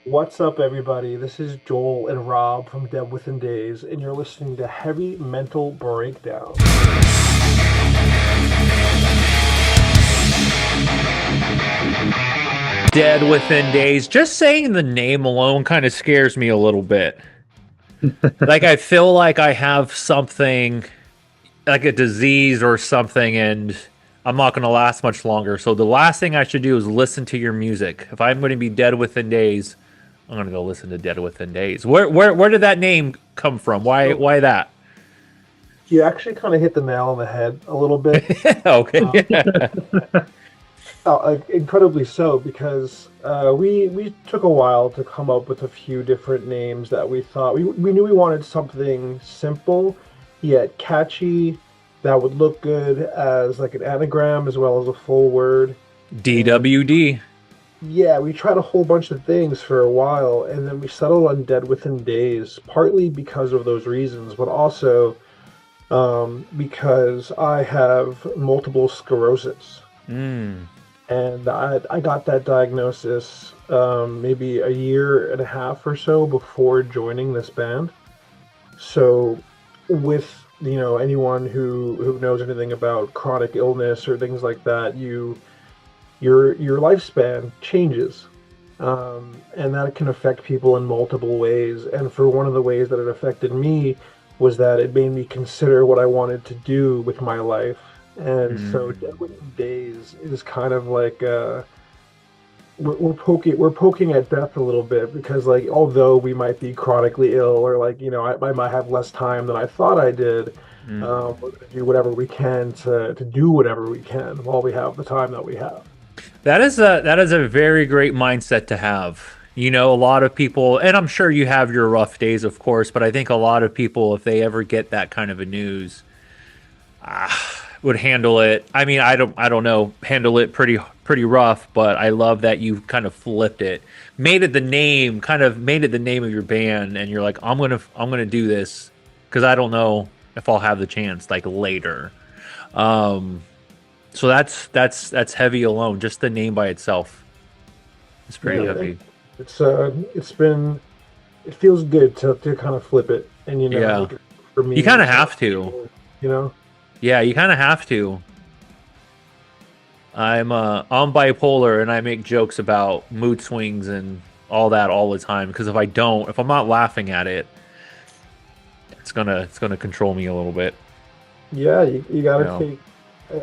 What's up, everybody? This is Joel and Rob from Dead Within Days, and you're listening to Heavy Mental Breakdown. Dead Within Days. Just saying the name alone kind of scares me a little bit. Like I feel like I have something like a disease or something and I'm not going to last much longer. So the last thing I should do is listen to your music. If I'm going to be dead within days, I'm going to go listen to Dead Within Days. Where did that name come from? So Why that? you actually kind of hit the nail on the head a little bit. Okay. Uh, Incredibly so, because we took a while to come up with a few different names that we thought we knew we wanted something simple yet catchy that would look good as like an anagram as well as a full word. And DWD. yeah, we tried a whole bunch of things for a while, and then we settled on Dead Within Days, partly because of those reasons, but also because I have multiple sclerosis. Mm. And I got that diagnosis maybe a year and a half or so before joining this band. So, with anyone who knows anything about chronic illness or things like that, your lifespan changes, and that can affect people in multiple ways. And for one of the ways that it affected me was that it made me consider what I wanted to do with my life. And so, Mm. Dead Within Days is kind of like we're poking at death a little bit because, like, although we might be chronically ill or like I might have less time than I thought I did, Mm. we're gonna do whatever we can to do whatever we can while we have the time that we have. That is a very great mindset to have. You know, a lot of people, and I'm sure you have your rough days, of course, but I think a lot of people, if they ever get that kind of a news, would handle it. I mean, I don't know, handle it pretty rough. But I love that you kind of flipped it, made it the name, kind of made it the name of your band, and you're like, I'm gonna do this because I don't know if I'll have the chance like later. Um, so that's heavy alone. Just the name by itself is pretty Yeah, heavy. it's been it feels good to kind of flip it, and Yeah, like for you me, kind of for have other to. people, you know. Yeah, you kind of have to. I'm bipolar and I make jokes about mood swings and all that all the time because if I'm not laughing at it, it's gonna control me a little bit. Yeah, you You gotta know. take.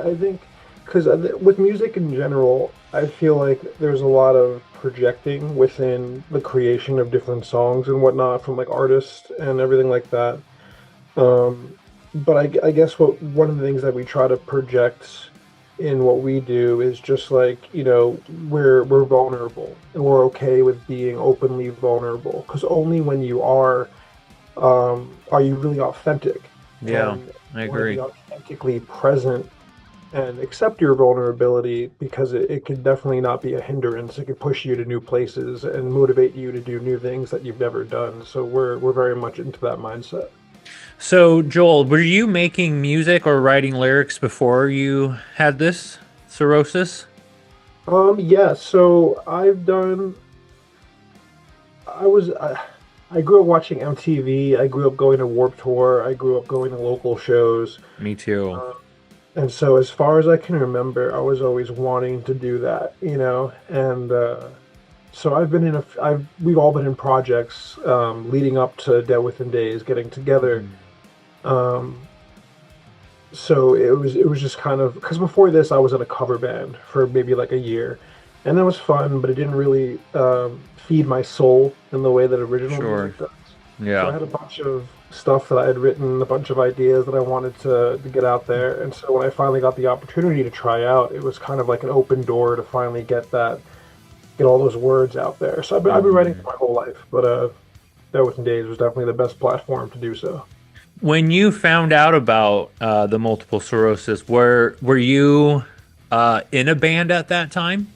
I think because with music in general, I feel like there's a lot of projecting within the creation of different songs and whatnot from like artists and everything like that. Um, but I guess what one of the things that we try to project in what we do is just like we're vulnerable and we're okay with being openly vulnerable because only when you are you really authentic Yeah, and I want to be agree. authentically present and accept your vulnerability because it can definitely not be a hindrance. It can push you to new places and motivate you to do new things that you've never done. So we're very much into that mindset. So, Joel, were you making music or writing lyrics before you had this cirrhosis? Yeah, so I was I grew up watching MTV. I grew up going to Warped Tour. I grew up going to local shows. Me too. Uh, and so as far as I can remember, I was always wanting to do that. And so we've all been in projects leading up to Dead Within Days, getting together. Mm. Um, so it was just kind of because before this I was in a cover band for maybe like a year, and that was fun, but it didn't really feed my soul in the way that original Sure. music does. So I Yeah. had a bunch of stuff that I had written, a bunch of ideas that I wanted to get out there, and so when I finally got the opportunity to try out, it was kind of like an open door to finally get all those words out there. So I've been writing Mhm. for my whole life, but Dead Within Days was definitely the best platform to do so. When you found out about the multiple sclerosis, were you in a band at that time,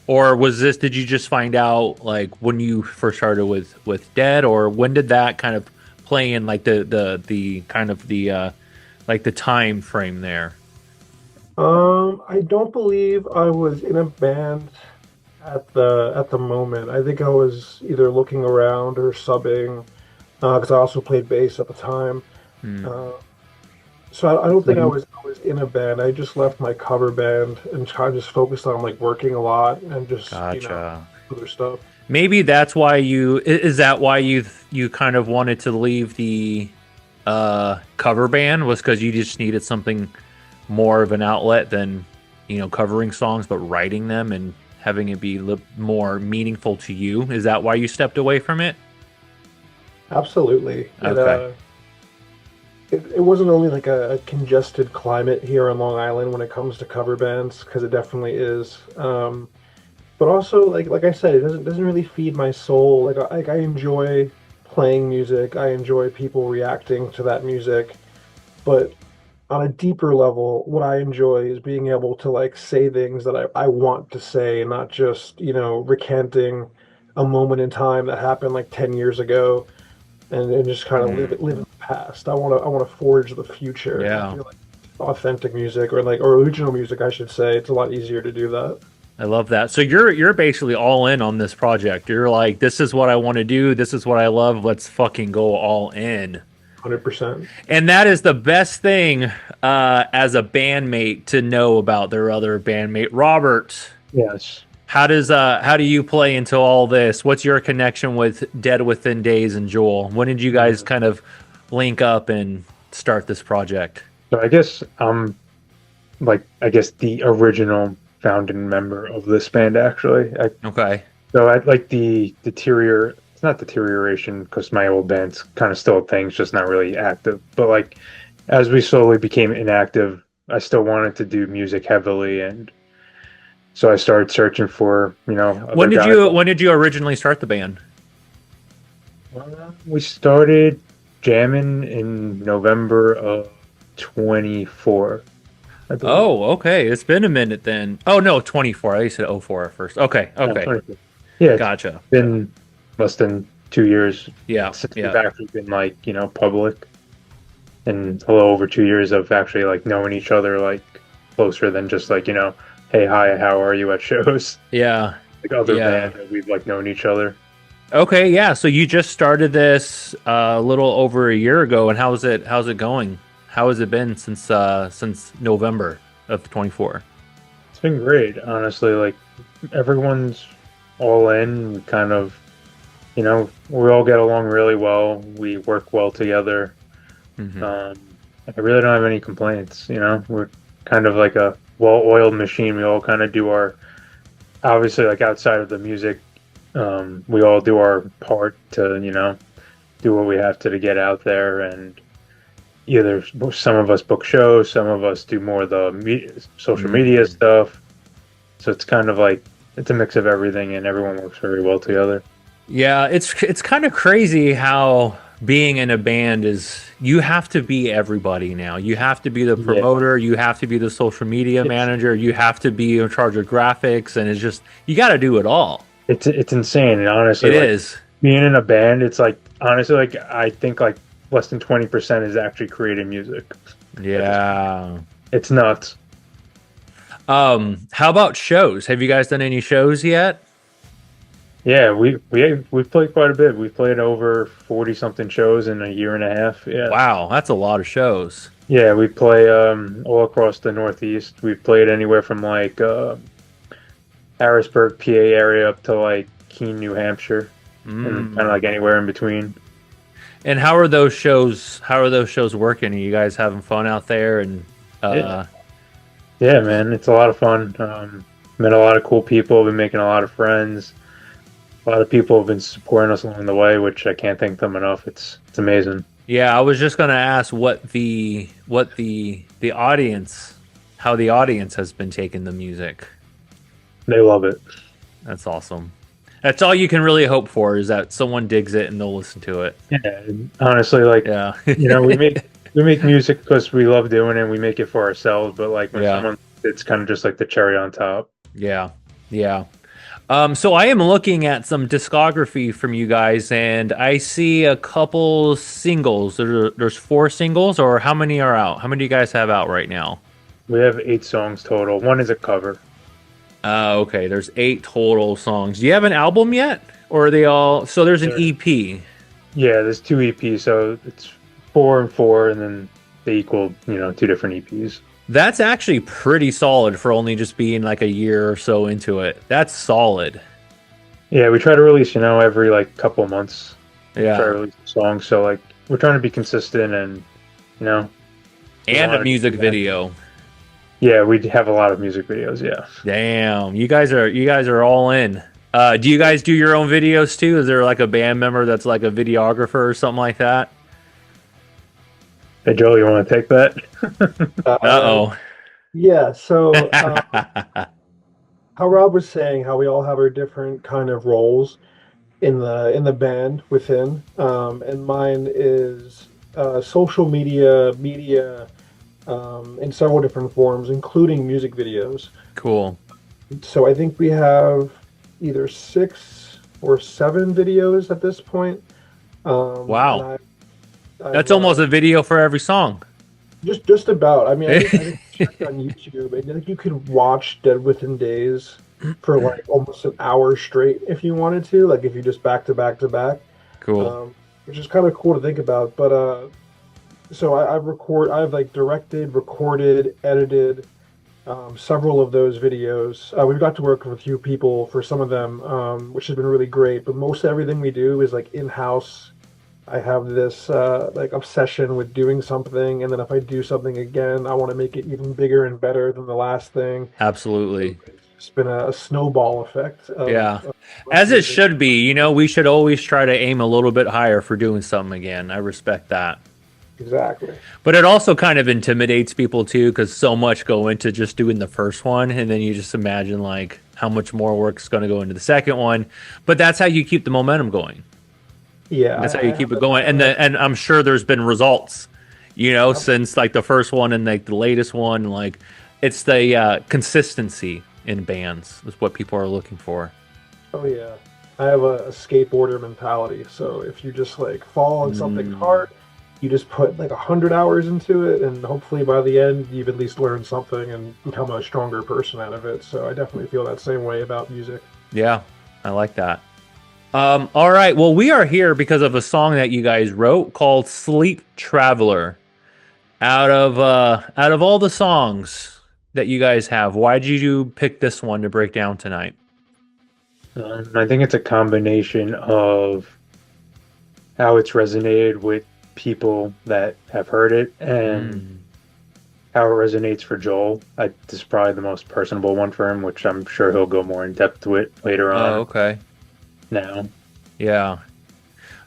or was this? Did you just find out like when you first started with Dead, or when did that kind of play in like the kind of the like the time frame there? I don't believe I was in a band at the moment. I think I was either looking around or subbing because I also played bass at the time. Hmm, Uh, so I don't think Mhm. I was in a band. I just left my cover band and kind of just focused on like working a lot and just gotcha. other stuff. Maybe that's why is that why you kind of wanted to leave the cover band was because you just needed something more of an outlet than covering songs, but writing them and having it be more meaningful to you. Is that why you stepped away from it? Absolutely. Okay. It wasn't only like a congested climate here on Long Island when it comes to cover bands, because it definitely is. But also, like I said, it doesn't really feed my soul. I enjoy playing music. I enjoy people reacting to that music. But on a deeper level, what I enjoy is being able to like say things that I want to say, and not just, recanting a moment in time that happened like 10 years ago and just kind of Mm, live in the past. I want to forge the future. And I yeah. feel like authentic music or original music, I should say, it's a lot easier to do that. I love that. So you're basically all in on this project. You're like, this is what I want to do. This is what I love. Let's fucking go all in. 100%. And that is the best thing as a bandmate to know about their other bandmate. Robert, Yes. how do you play into all this? What's your connection with Dead Within Days and Joel? When did you guys Yeah. kind of link up and start this project? So I guess I'm like I guess the original founding member of this band actually. Okay. So I like the deterior. It's not deterioration because my old band's kind of still a thing, it's just not really active. But like as we slowly became inactive, I still wanted to do music heavily, and so I started searching for When other did guys. you originally start the band? We started jamming in November of 24, I believe. Oh, okay. It's been a minute then. Oh no, 24. I said '04 at first. Okay, No, okay. 24. Yeah, it's Gotcha. been less than 2 years Yeah, since we've yeah. actually been like public, and a little over 2 years of actually like knowing each other like closer than just like hey, hi, how are you at shows. Yeah. Like other Yeah. bands that we've like known each other. Okay, yeah. So you just started this a little over a year ago, and how's it going? How has it been since November of 24? It's been great, honestly. Like everyone's all in. We kind of we all get along really well. We work well together. Hmm. Um, I really don't have any complaints. We're kind of like a well-oiled machine. We all kind of do our obviously like outside of the music. We all do our part to do what we have to get out there, and either some of us book shows, some of us do more of the social media Hmm. stuff. So it's kind of like it's a mix of everything, and everyone works very well together. Yeah, it's kind of crazy how being in a band is you have to be everybody now. You have to be the Yeah, promoter, you have to be the social media it's manager, you have to be in charge of graphics, and it's just you got to do it all. it's insane, and honestly, It like is. being in a band, it's like honestly, like I think like less than 20% is actually creating music. At this point. Yeah. It's nuts. How about shows? Have you guys done any shows yet? Yeah, we've played quite a bit. We've played over 40 something shows in a year and a half. Yeah. Wow, that's a lot of shows. Yeah, we play all across the Northeast. We've played anywhere from like Harrisburg, PA area up to like Keene, New Hampshire, and kind of Mm. like anywhere in between. And how are those shows? How are those shows working? Are you guys having fun out there? And Yeah, yeah, man, it's a lot of fun. Met a lot of cool people. Been making a lot of friends. A lot of people have been supporting us along the way, which I can't thank them enough. It's amazing. yeah, I was just gonna ask what the audience, how the audience has been taking the music. They love it. That's awesome. That's all you can really hope for is that someone digs it and they'll listen to it. Yeah, and honestly, like Yeah. we make music because we love doing it. We make it for ourselves, but like when Yeah. someone, it's kind of just like the cherry on top. Yeah. Yeah. So I am looking at some discography from you guys, and I see a couple singles. There's four singles, or how many are out? How many do you guys have out right now? We have 8 songs total. One is a cover. Okay, there's 8 total songs. Do you have an album yet? Or are they all... So there's an Yeah, EP. yeah. There's two EPs, so it's four and four, and then they equal, two different EPs. That's actually pretty solid for only just being like a year or so into it. That's solid. Yeah, we try to release, every like couple months. Try to Yeah. release a song, so like we're trying to be consistent, and you know, we And a want to music do that. video. Yeah, we have a lot of music videos. Yeah. Damn, you guys are all in. Do you guys do your own videos too? Is there like a band member that's like a videographer or something like that? Hey, Joel, you want to take that? Uh, Uh yeah. So oh. how Rob was saying, how we all have our different kind of roles in the band within, and mine is social media in several different forms, including music videos. Cool. So I think we have either 6 or 7 videos at this point. And Wow. I've That's almost a video for every song. just about. I mean, I think I checked on YouTube, and I think you could watch Dead Within Days for like almost an hour straight if you wanted to, like if you just back to back to back, Cool. which is kind of cool to think about. But so I've like directed, recorded, edited several of those videos. We've got to work with a few people for some of them, which has been really great. But most everything we do is like in-house. I have this like obsession with doing something, and then if I do something again, I want to make it even bigger and better than the last thing. Absolutely. It's been a snowball effect Yeah. of As it music. should be. We should always try to aim a little bit higher for doing something again. I respect that. Exactly. But it also kind of intimidates people too, because so much go into just doing the first one, and then you just imagine like how much more work's going to go into the second one. But that's how you keep the momentum going. Yeah, That's how I you have keep it going, and I'm sure there's been results, since like the first one and like the latest one. Like it's the consistency in bands is what people are looking for. Oh yeah, I have a skateboarder mentality. So if you just like fall on something Mm, hard, you just put like 100 hours into it, and hopefully by the end you've at least learned something and become a stronger person out of it. So I definitely feel that same way about music. yeah, I like that. All right, well, we are here because of a song that you guys wrote called "Sleep Traveler." Out of all the songs that you guys have, why did you pick this one to break down tonight? I think it's a combination of how it's resonated with people that have heard it and Mm. how it resonates for Joel. This is probably the most personable one for him, which I'm sure he'll go more in depth with later Oh, on. okay. Now, Yeah.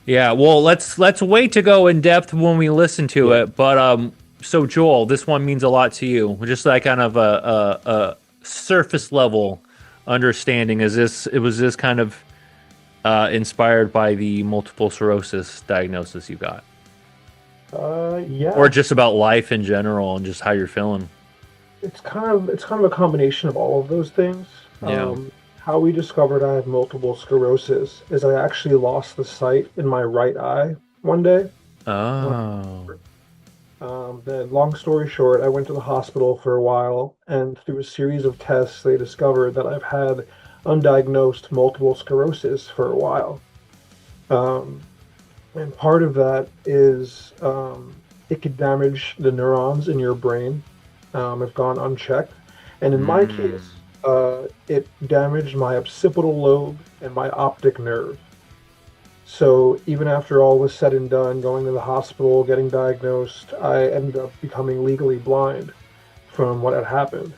Yeah, well, let's wait to go in depth when we listen to yeah. it. But so Joel, this one means a lot to you. Just like kind of a surface level understanding. Was this kind of inspired by the multiple sclerosis diagnosis you got, or Yeah, just about life in general and just how you're feeling? it's kind of a combination of all of those things. Yeah. How we discovered I had multiple sclerosis is I actually lost the sight in my right eye one day. Oh. Then, long story short, I went to the hospital for a while, and through a series of tests, they discovered that I've had undiagnosed multiple sclerosis for a while. Um, and part of that is it could damage the neurons in your brain if gone unchecked. And in my Mm. case, it damaged my occipital lobe and my optic nerve. So even after all was said and done, going to the hospital, getting diagnosed, I ended up becoming legally blind from what had happened.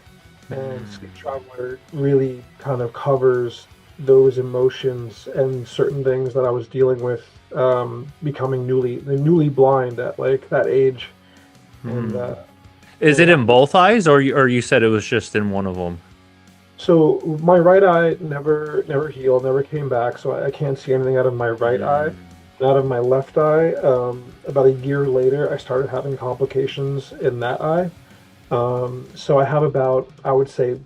And Sleep Mm. Traveler really kind of covers those emotions and certain things that I was dealing with, becoming newly blind at like that age. And Mm. Is it in both eyes, or you said it was just in one of them? so my right eye never healed, never came back, so I can't see anything out of my right eye. Mm. Out of my left eye, about a year later, I started having complications in that eye. So I have about, I would say,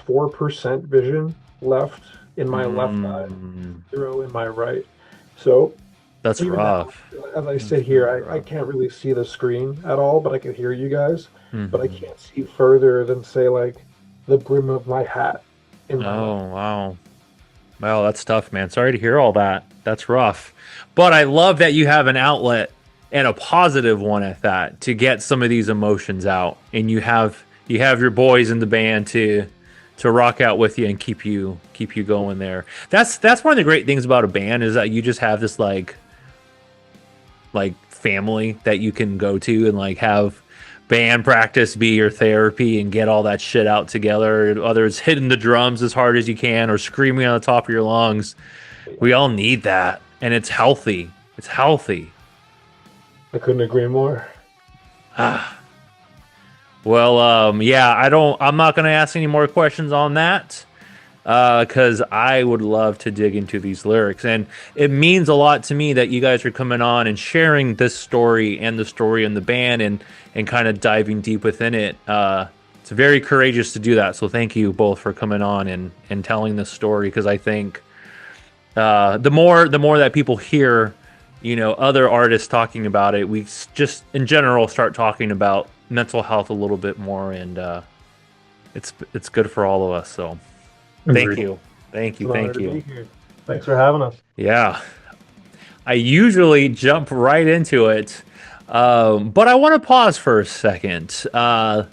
4% vision left in my left eye, Mm. 0 in my right. So That's even now, rough. as I That's sit here, very I rough. can't really see the screen at all, but I can hear you guys. But I Hmm. can't see further than, say, like the brim of my hat in my life. Oh, wow. Well, that's tough, man. Sorry to hear all that. That's rough. But I love that you have an outlet and a positive one at that to get some of these emotions out. And you have your boys in the band to rock out with you and keep you going there. That's one of the great things about a band is that you just have this like family that you can go to and like have band practice be your therapy and get all that shit out together. Whether it's hitting the drums as hard as you can or screaming on the top of your lungs, we all need that, and it's healthy. It's healthy. I couldn't agree more. Well, yeah, I'm not going to ask any more questions on that because I would love to dig into these lyrics. And it means a lot to me that you guys are coming on and sharing this story and the story in the band and kind of diving deep within it. It's very courageous to do that. So thank you both for coming on and telling this story, because I think the more that people hear, other artists talking about it, we just in general start talking about mental health a little bit more, and it's good for all of us. So thank you. Thank you. Thanks for having us. Yeah, I usually jump right into it, but I want to pause for a second. The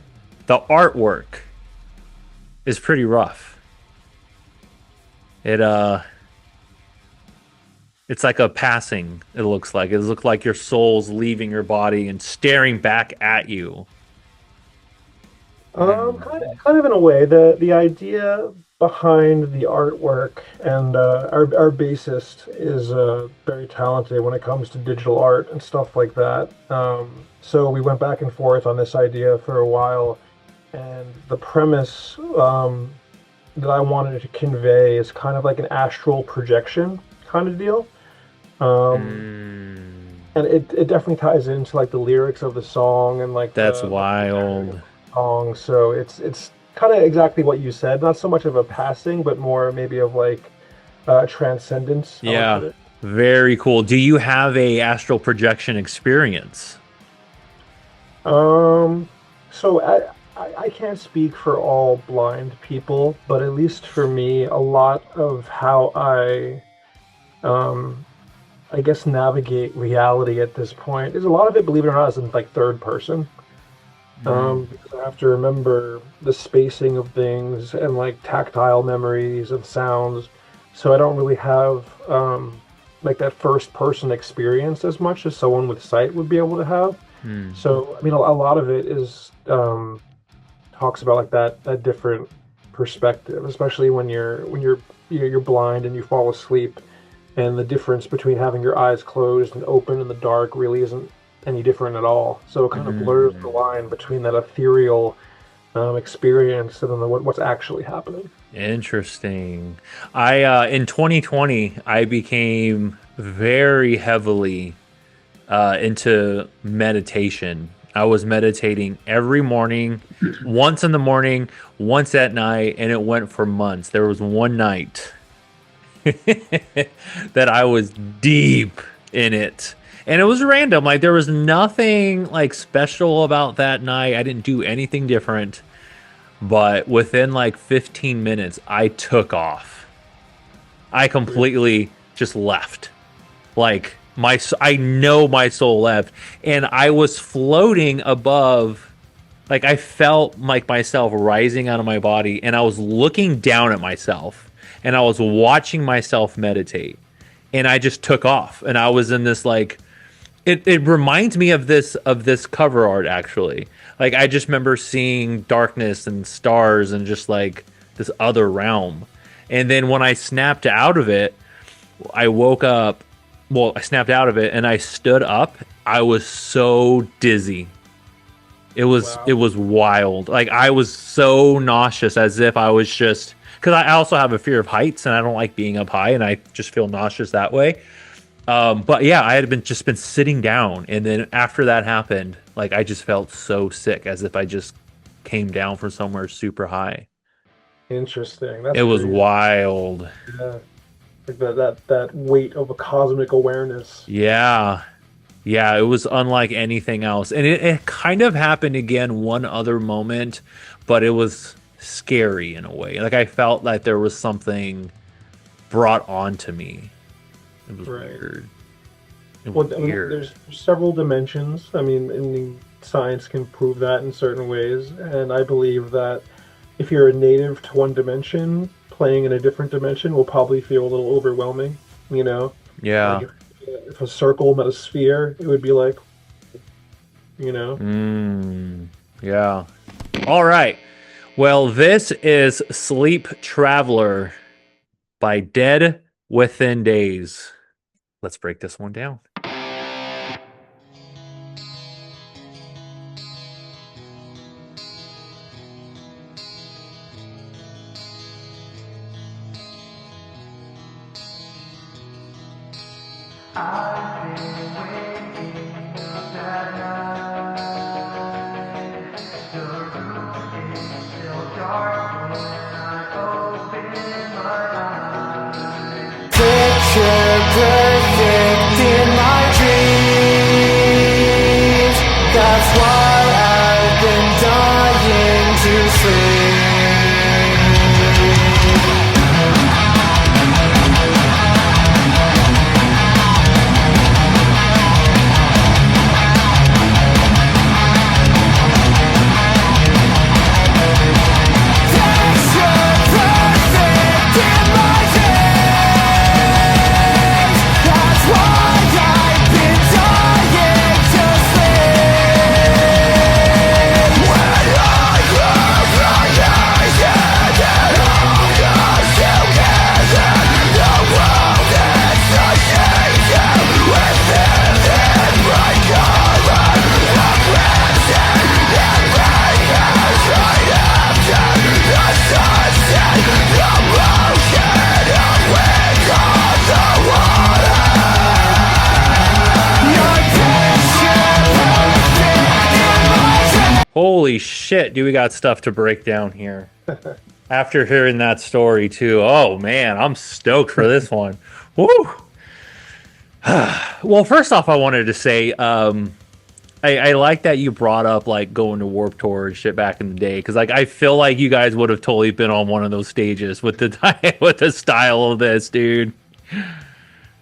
artwork is pretty rough. It's like a passing. It looks like your soul's leaving your body and staring back at you. Kind of in a way. The idea behind the artwork, and our bassist is very talented when it comes to digital art and stuff like that. So we went back and forth on this idea for a while, and the premise that I wanted to convey is kind of like an astral projection kind of deal. And it definitely ties into like the lyrics of the song and like that's wild song. So it's kind of exactly what you said. Not so much of a passing, but more maybe of like transcendence. Yeah, very cool. Do you have a astral projection experience? So I can't speak for all blind people, but at least for me, a lot of how I guess navigate reality at this point is a lot of it, believe it or not, is in like third person. Because I have to remember the spacing of things and like tactile memories of sounds, so I don't really have like that first person experience as much as someone with sight would be able to have. So I mean, a lot of it is talks about like that different perspective, especially when you're blind and you fall asleep. And the difference between having your eyes closed and open in the dark really isn't any different at all. So it kind of blurs the line between that ethereal experience and then what's actually happening. Interesting. I in 2020, I became very heavily into meditation. I was meditating every morning, once in the morning, once at night, and it went for months. There was one night that I was deep in it, and it was random. Like there was nothing like special about that night. I didn't do anything different, but within like 15 minutes I took off. I completely just left. Like I know my soul left, and I was floating above. Like I felt like myself rising out of my body, and I was looking down at myself. And I was watching myself meditate, and I just took off. And I was in this like, it reminds me of this cover art actually. Like I just remember seeing darkness and stars and just like this other realm. And then when I snapped out of it, I woke up. Well, I snapped out of it and I stood up. I was so dizzy. It was wild. Like I was so nauseous, as if I was just. Because I also have a fear of heights, and I don't like being up high, and I just feel nauseous that way. But yeah, I had just been sitting down, and then after that happened, like I just felt so sick, as if I just came down from somewhere super high. Interesting. It was wild. Yeah, like that weight of a cosmic awareness. Yeah, it was unlike anything else, and it kind of happened again one other moment, but it was scary in a way. Like I felt like there was something brought onto me. It was Right. weird. It was Well, I mean, weird. there's several dimensions. I mean, science can prove that in certain ways, and I believe that if you're a native to one dimension, playing in a different dimension will probably feel a little overwhelming. You know, like Yeah. if a circle met a sphere, it would be like, you know. Yeah. All right. Well, this is Sleep Traveler by Dead Within Days. Let's break this one down. I've been waking up at night. The room is still dark when I open my eyes. Picture perfect in my dreams. That's why I've been dying to sleep. Holy shit, do we got stuff to break down here. After hearing that story, too. Oh, man, I'm stoked for this one. Woo! Well, first off, I wanted to say, I like that you brought up, like, going to Warped Tour and shit back in the day, because, like, I feel like you guys would have totally been on one of those stages with the with the style of this, dude.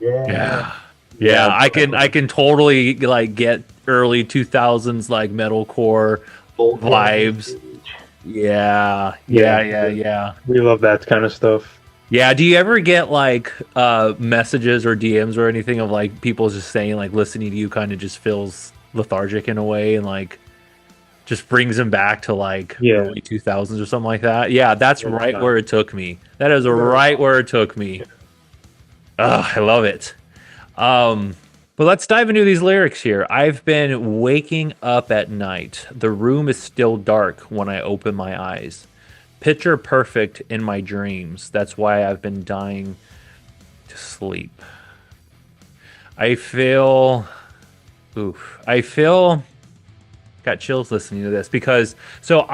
Yeah. Yeah, I can totally, like, get early 2000s, like, metalcore vibes. Yeah. We love that kind of stuff. Yeah, do you ever get like messages or DMs or anything of like people just saying like listening to you kind of just feels lethargic in a way and like just brings them back to like early 2000s or something like that? Yeah, that's right where it took me. That is right where it took me. Oh, I love it. But let's dive into these lyrics here. I've been waking up at night. The room is still dark when I open my eyes. Picture perfect in my dreams. That's why I've been dying to sleep. I feel got chills listening to this because so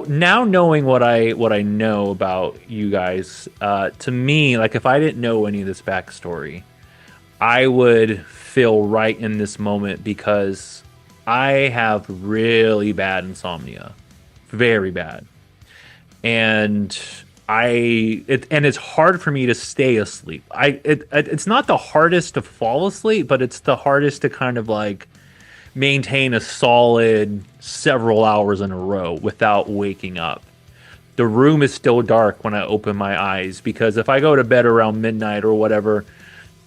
now knowing what I know about you guys, to me, like if I didn't know any of this backstory, I would feel right in this moment because I have really bad insomnia, very bad, and it's hard for me to stay asleep. It's not the hardest to fall asleep, but it's the hardest to kind of like maintain a solid several hours in a row without waking up. The room is still dark when I open my eyes because if I go to bed around midnight or whatever,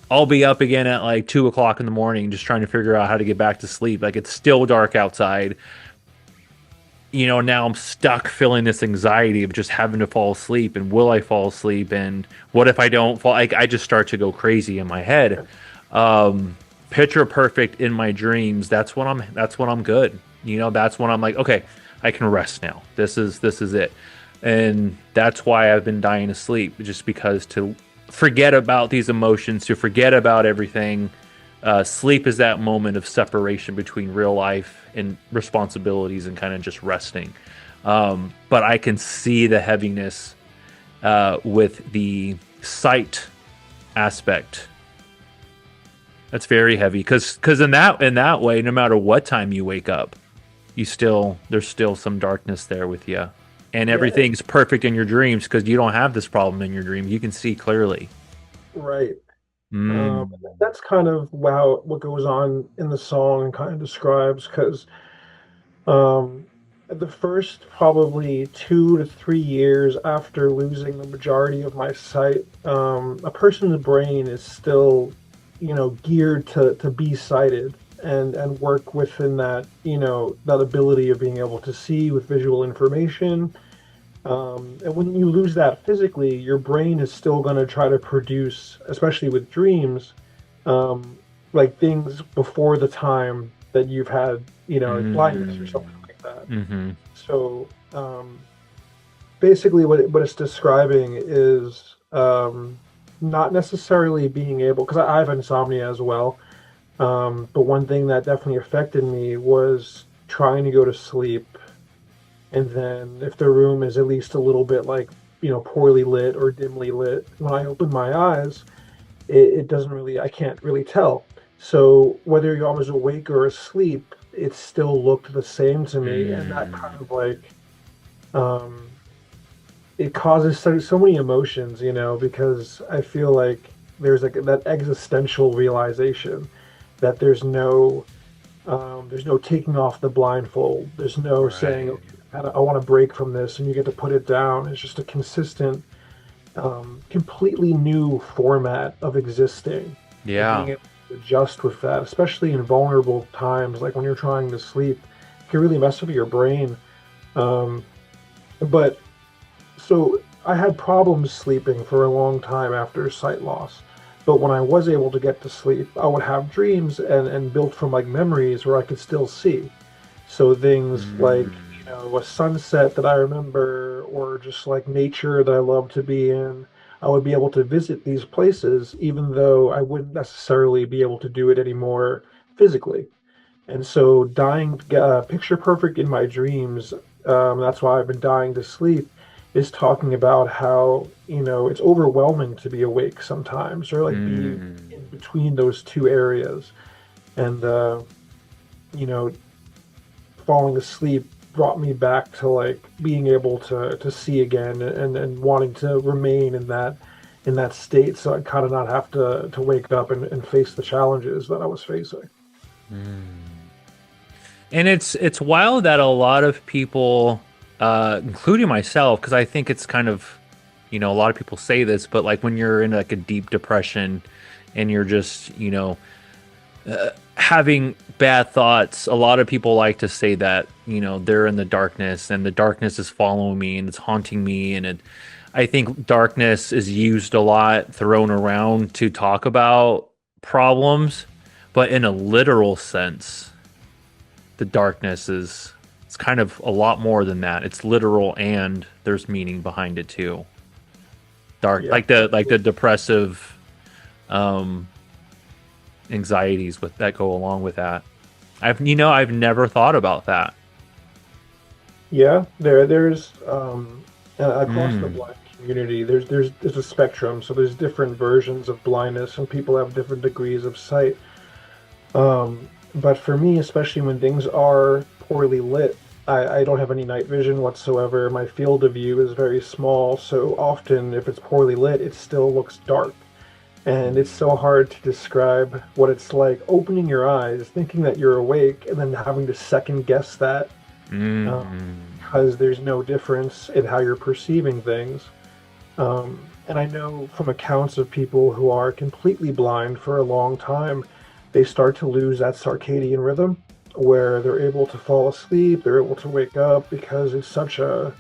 I'll be up again at like 2 o'clock in the morning just trying to figure out how to get back to sleep. Like it's still dark outside. You know, now I'm stuck feeling this anxiety of just having to fall asleep, and will I fall asleep, and what if I don't fall? I just start to go crazy in my head. Picture perfect in my dreams. That's when I'm good. You know, that's when I'm like, okay, I can rest now. This is it. And that's why I've been dying to sleep, just because to forget about these emotions, to forget about everything. Sleep is that moment of separation between real life and responsibilities and kind of just resting. But I can see the heaviness with the sight aspect. That's very heavy because in that way, no matter what time you wake up, there's still some darkness there with you. and Yeah, everything's perfect in your dreams because you don't have this problem in your dream. You can see clearly. right. Mm. That's kind of wow what goes on in the song and kind of describes because um, the first probably 2 to 3 years after losing the majority of my sight, a person's brain is still, geared to be sighted and work within that, that ability of being able to see with visual information. And when you lose that physically, your brain is still going to try to produce, especially with dreams, um, like things before the time that you've had, like blindness or Mm. something like that. Hmm. So basically, what it's describing is not necessarily being able, because I have insomnia as well. But one thing that definitely affected me was trying to go to sleep, and then if the room is at least a little bit like, poorly lit or dimly lit, when I open my eyes, it doesn't really, I can't really tell. So whether I was awake or asleep, it still looked the same to me. And that kind Mm. of like, um, it causes so many emotions, because I feel like there's like that existential realization that there's no taking off the blindfold. There's no saying, Right. okay, I want to break from this, and you get to put it down. It's just a consistent, completely new format of existing, and being Yeah. able to adjust with that, especially in vulnerable times, like when you're trying to sleep, it can really mess with your brain. Um, but so I had problems sleeping for a long time after sight loss. But when I was able to get to sleep, I would have dreams and built from like memories where I could still see. So things like, Mm. a sunset that I remember or just like nature that I love to be in, I would be able to visit these places even though I wouldn't necessarily be able to do it anymore physically. And so dying picture perfect in my dreams, that's why I've been dying to sleep, is talking about how, it's overwhelming to be awake sometimes or like be Mm. in between those two areas. And, you know, falling asleep brought me back to like being able to see again and wanting to remain in that state so I kind of not have to wake up and face the challenges that I was facing. And it's wild that a lot of people, including myself, because I think it's kind of, a lot of people say this, but like when you're in like a deep depression and you're just, having bad thoughts, a lot of people like to say that, they're in the darkness and the darkness is following me and it's haunting me. And I think darkness is used a lot, thrown around to talk about problems, but in a literal sense the darkness is it's kind of a lot more than that. It's literal and there's meaning behind it too. Dark Yeah. like the depressive um anxieties with that go along with that. I've never thought about that. Yeah, there's across the Mm. blind community, there's a spectrum. So there's different versions of blindness, and people have different degrees of sight. But for me, especially when things are poorly lit, I don't have any night vision whatsoever. My field of view is very small, so often if it's poorly lit, it still looks dark. And it's so hard to describe what it's like opening your eyes, thinking that you're awake, and then having to second guess that Mm. because there's no difference in how you're perceiving things. And I know from accounts of people who are completely blind for a long time, they start to lose that circadian rhythm where they're able to fall asleep, they're able to wake up because it's such a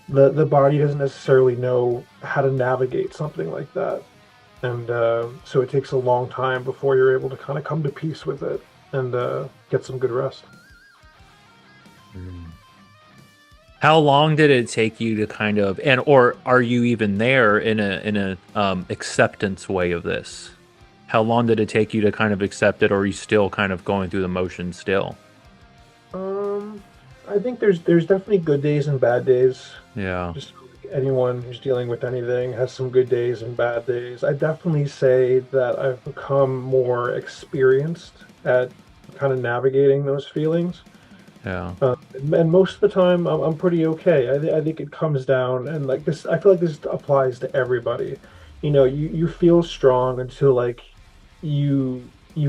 the body doesn't necessarily know how to navigate something like that. And so it takes a long time before you're able to kind of come to peace with it and get some good rest. How long did it take you to kind of and or are you even there in a acceptance way of this? How long did it take you to kind of accept it, or are you still kind of going through the motions still? Um, I think there's definitely good days and bad days. Yeah. Just like anyone who's dealing with anything has some good days and bad days. I definitely say that I've become more experienced at kind of navigating those feelings. Yeah. And most of the time, I'm pretty okay. I think it comes down, and like this, I feel like this applies to everybody. You know, you feel strong until like you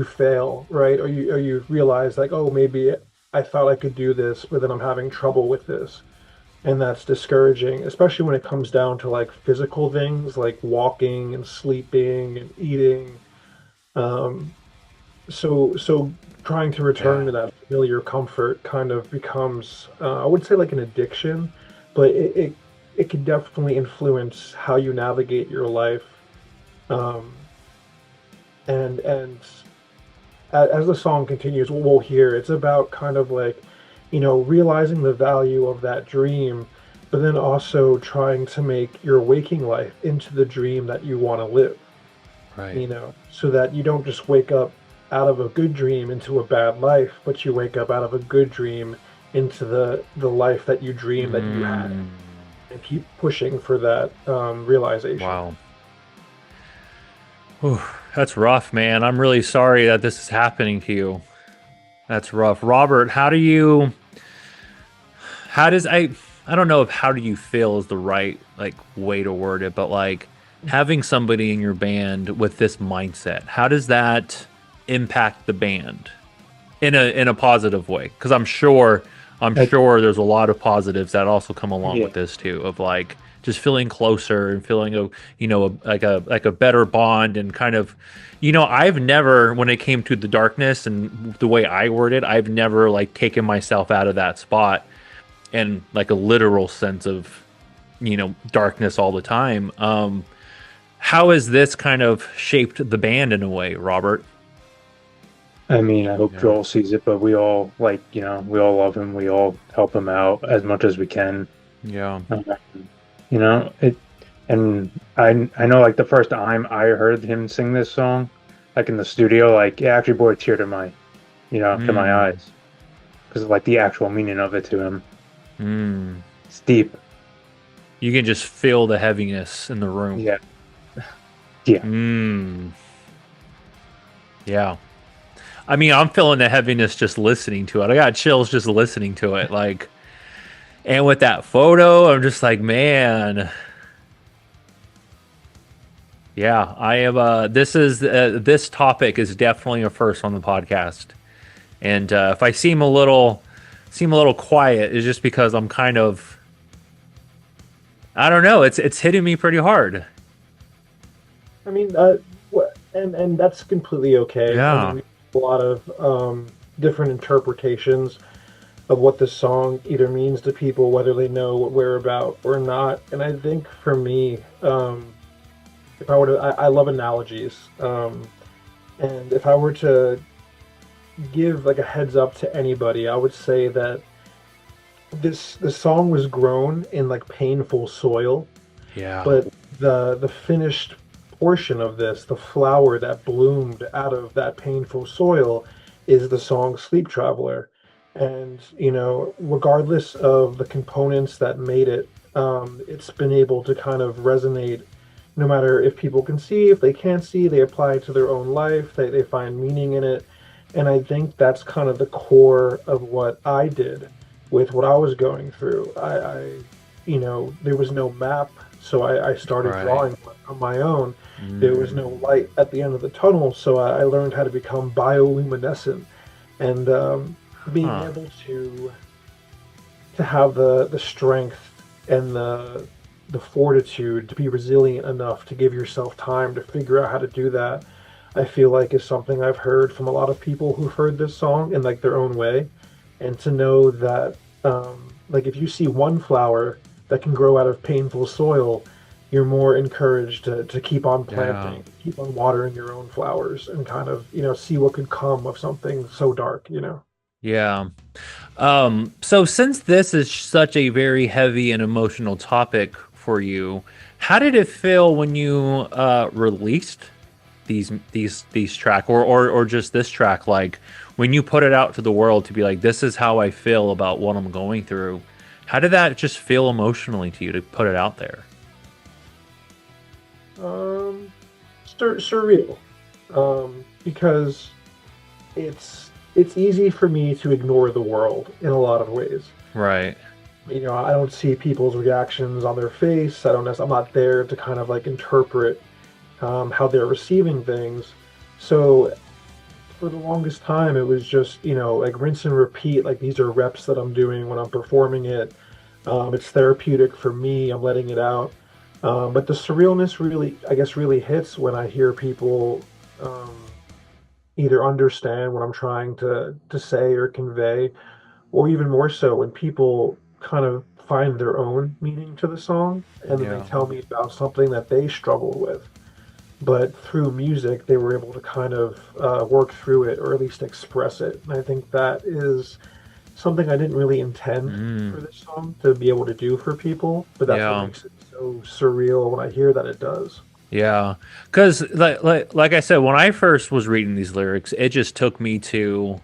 fail, right? Or you realize like, oh, maybe I thought I could do this, but then I'm having trouble with this, and that's discouraging, especially when it comes down to like physical things like walking and sleeping and eating. Um, so trying to return Yeah. to that familiar comfort kind of becomes, I would say like an addiction, but it can definitely influence how you navigate your life. Um, and as the song continues, we'll hear it's about kind of like, you know, realizing the value of that dream, but then also trying to make your waking life into the dream that you want to live, Right. you know, so that you don't just wake up out of a good dream into a bad life, but you wake up out of a good dream into the life that you dream that you had, Mm, and keep pushing for that realization. wow. Whew, that's rough, man. I'm really sorry that this is happening to you. That's rough. Robert, how does I don't know if how do you feel is the right like way to word it, but like having somebody in your band with this mindset, how does that impact the band in a positive way? Because I'm I, sure there's a lot of positives that also come along yeah, with this too, of like just feeling closer and feeling a like a better bond and kind of I've never, when it came to the darkness and the way I word it, I've never like taken myself out of that spot and like a literal sense of darkness all the time. How has this kind of shaped the band in a way, Robert? I mean, I hope Yeah. Joel sees it, but we all we all love him. We all help him out as much as we can. Yeah. Um, it, and I know like the first time I heard him sing this song, like in the studio, like it actually brought a tear to my, to my Mm, eyes because of like the actual meaning of it to him. mm. It's deep. You can just feel the heaviness in the room. Yeah, yeah. Mm. Yeah. I mean, I'm feeling the heaviness just listening to it. I got chills just listening to it. Like, and with that photo, I'm just like, man, yeah, I am. This topic is definitely a first on the podcast. And if I seem a little quiet, it's just because I'm kind of, I don't know. It's hitting me pretty hard. I mean, and that's completely okay. I mean, Yeah. we have a lot of different interpretations of what the song either means to people, whether they know what we're about or not. And I think for me, if I were to, I love analogies. And if I were to give like a heads up to anybody, I would say that the song was grown in like painful soil, Yeah. but the finished portion of this, the flower that bloomed out of that painful soil, is the song Sleep Traveler. And you know, regardless of the components that made it, it's been able to kind of resonate no matter if people can see, if they can't see, they apply it to their own life, they find meaning in it. And I think that's kind of the core of what I did with what I was going through. You know, there was no map, so I started Right. drawing on my own. There was no Mm. light at the end of the tunnel, so I learned how to become bioluminescent, and being Huh. able to have the strength and the fortitude to be resilient enough to give yourself time to figure out how to do that. I feel like is something I've heard from a lot of people who've heard this song in like their own way, and to know that like if you see one flower that can grow out of painful soil, you're more encouraged to keep on Yeah. planting, keep on watering your own flowers, and kind of see what could come of something so dark. Yeah. So since this is such a very heavy and emotional topic for you, how did it feel when you released these track or just this track? Like when you put it out to the world to be like, this is how I feel about what I'm going through. How did that just feel emotionally to you to put it out there? Surreal, because it's it's easy for me to ignore the world in a lot of ways. Right. I don't see people's reactions on their face. I'm not there to kind of like interpret how they're receiving things. So for the longest time, it was just, like rinse and repeat. Like these are reps that I'm doing when I'm performing it. It's therapeutic for me. I'm letting it out. But the surrealness really, I guess, really hits when I hear people um, either understand what I'm trying to say or convey, or even more so when people kind of find their own meaning to the song and then they Yeah. tell me about something that they struggled with. But through music, they were able to kind of work through it or at least express it. And I think that is something I didn't really intend Mm. for this song to be able to do for people, but that's what Yeah. makes it so surreal when I hear that it does. Yeah. Because like I said, when I first was reading these lyrics, it just took me to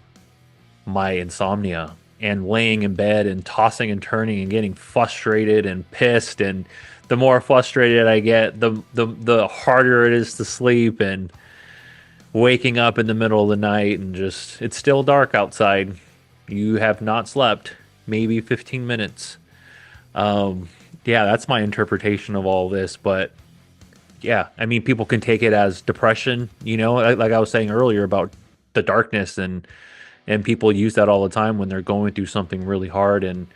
my insomnia and laying in bed and tossing and turning and getting frustrated and pissed. And the more frustrated I get, the harder it is to sleep, and waking up in the middle of the night and just it's still dark outside. You have not slept maybe 15 minutes. Yeah, that's my interpretation of all this. But yeah, I mean, people can take it as depression, like I was saying earlier about the darkness, and people use that all the time when they're going through something really hard. And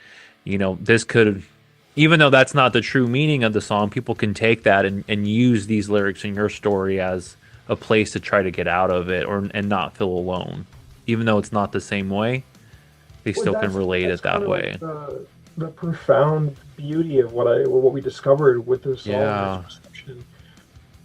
this could, even though that's not the true meaning of the song, people can take that and use these lyrics in your story as a place to try to get out of it, or and not feel alone, even though it's not the same way. They Well, still can relate that's it that kind of like way. the profound beauty of what we discovered with this song, this Yeah. reception,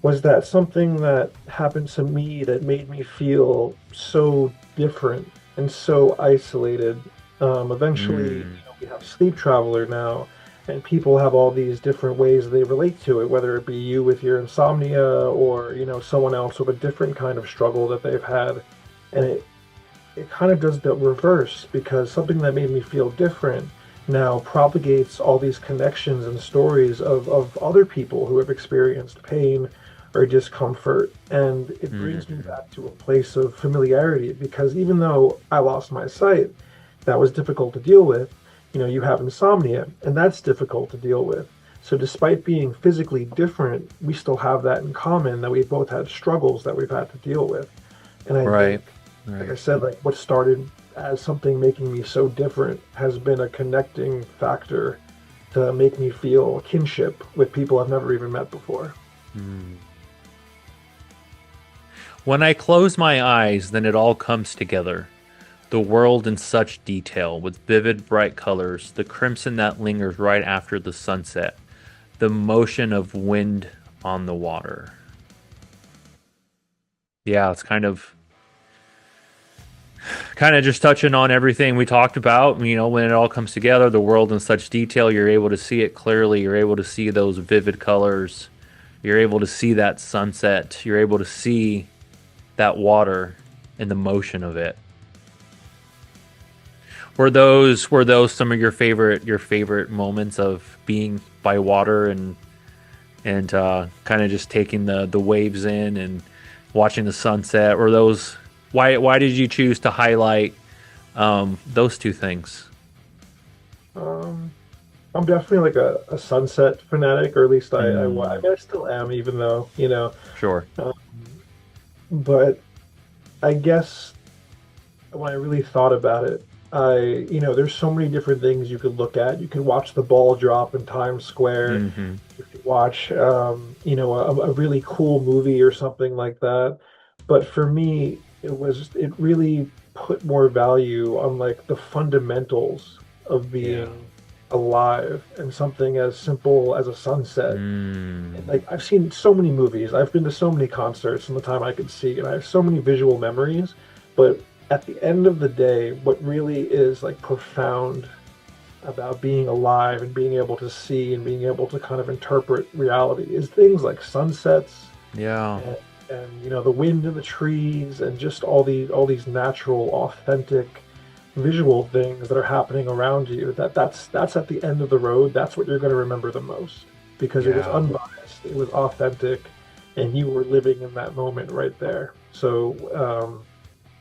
was that something that happened to me that made me feel so different and so isolated. Eventually, Mm, we have Sleep Traveler now, and people have all these different ways they relate to it, whether it be you with your insomnia or, someone else with a different kind of struggle that they've had. And it kind of does the reverse because something that made me feel different now propagates all these connections and stories of other people who have experienced pain or discomfort. And it brings me mm, back to a place of familiarity because even though I lost my sight, that was difficult to deal with. You have insomnia, and that's difficult to deal with. So, despite being physically different, we still have that in common that we've both had struggles that we've had to deal with. And I right. think, like I Right. said, like what started as something making me so different has been a connecting factor to make me feel kinship with people I've never even met before. Mm. When I close my eyes, then it all comes together. The world in such detail, with vivid, bright colors, the crimson that lingers right after the sunset, the motion of wind on the water. Yeah, it's kind of just touching on everything we talked about. When it all comes together, the world in such detail, you're able to see it clearly. You're able to see those vivid colors. You're able to see that sunset. You're able to see that water and the motion of it. Were those some of your favorite moments of being by water, and kind of just taking the waves in and watching the sunset? Or those why did you choose to highlight those two things? Um, I'm definitely like a sunset fanatic, or at least I Mm, mean, I still am, even though, sure. um, but I guess when I really thought about it, there's so many different things you could look at. You could watch the ball drop in Times Square. Hmm. You could watch, a really cool movie or something like that. But for me, it really put more value on like the fundamentals of Yeah. being alive and something as simple as a sunset. And, Mm, like I've seen so many movies, I've been to so many concerts in the time I could see, and I have so many visual memories. But at the end of the day, what really is like profound about being alive and being able to see and being able to kind of interpret reality is things like sunsets yeah. and, and the wind in the trees and just all these natural, authentic visual things that are happening around you. That's at the end of the road. That's what you're going to remember the most because it was Yeah. unbiased, it was authentic, and you were living in that moment right there. So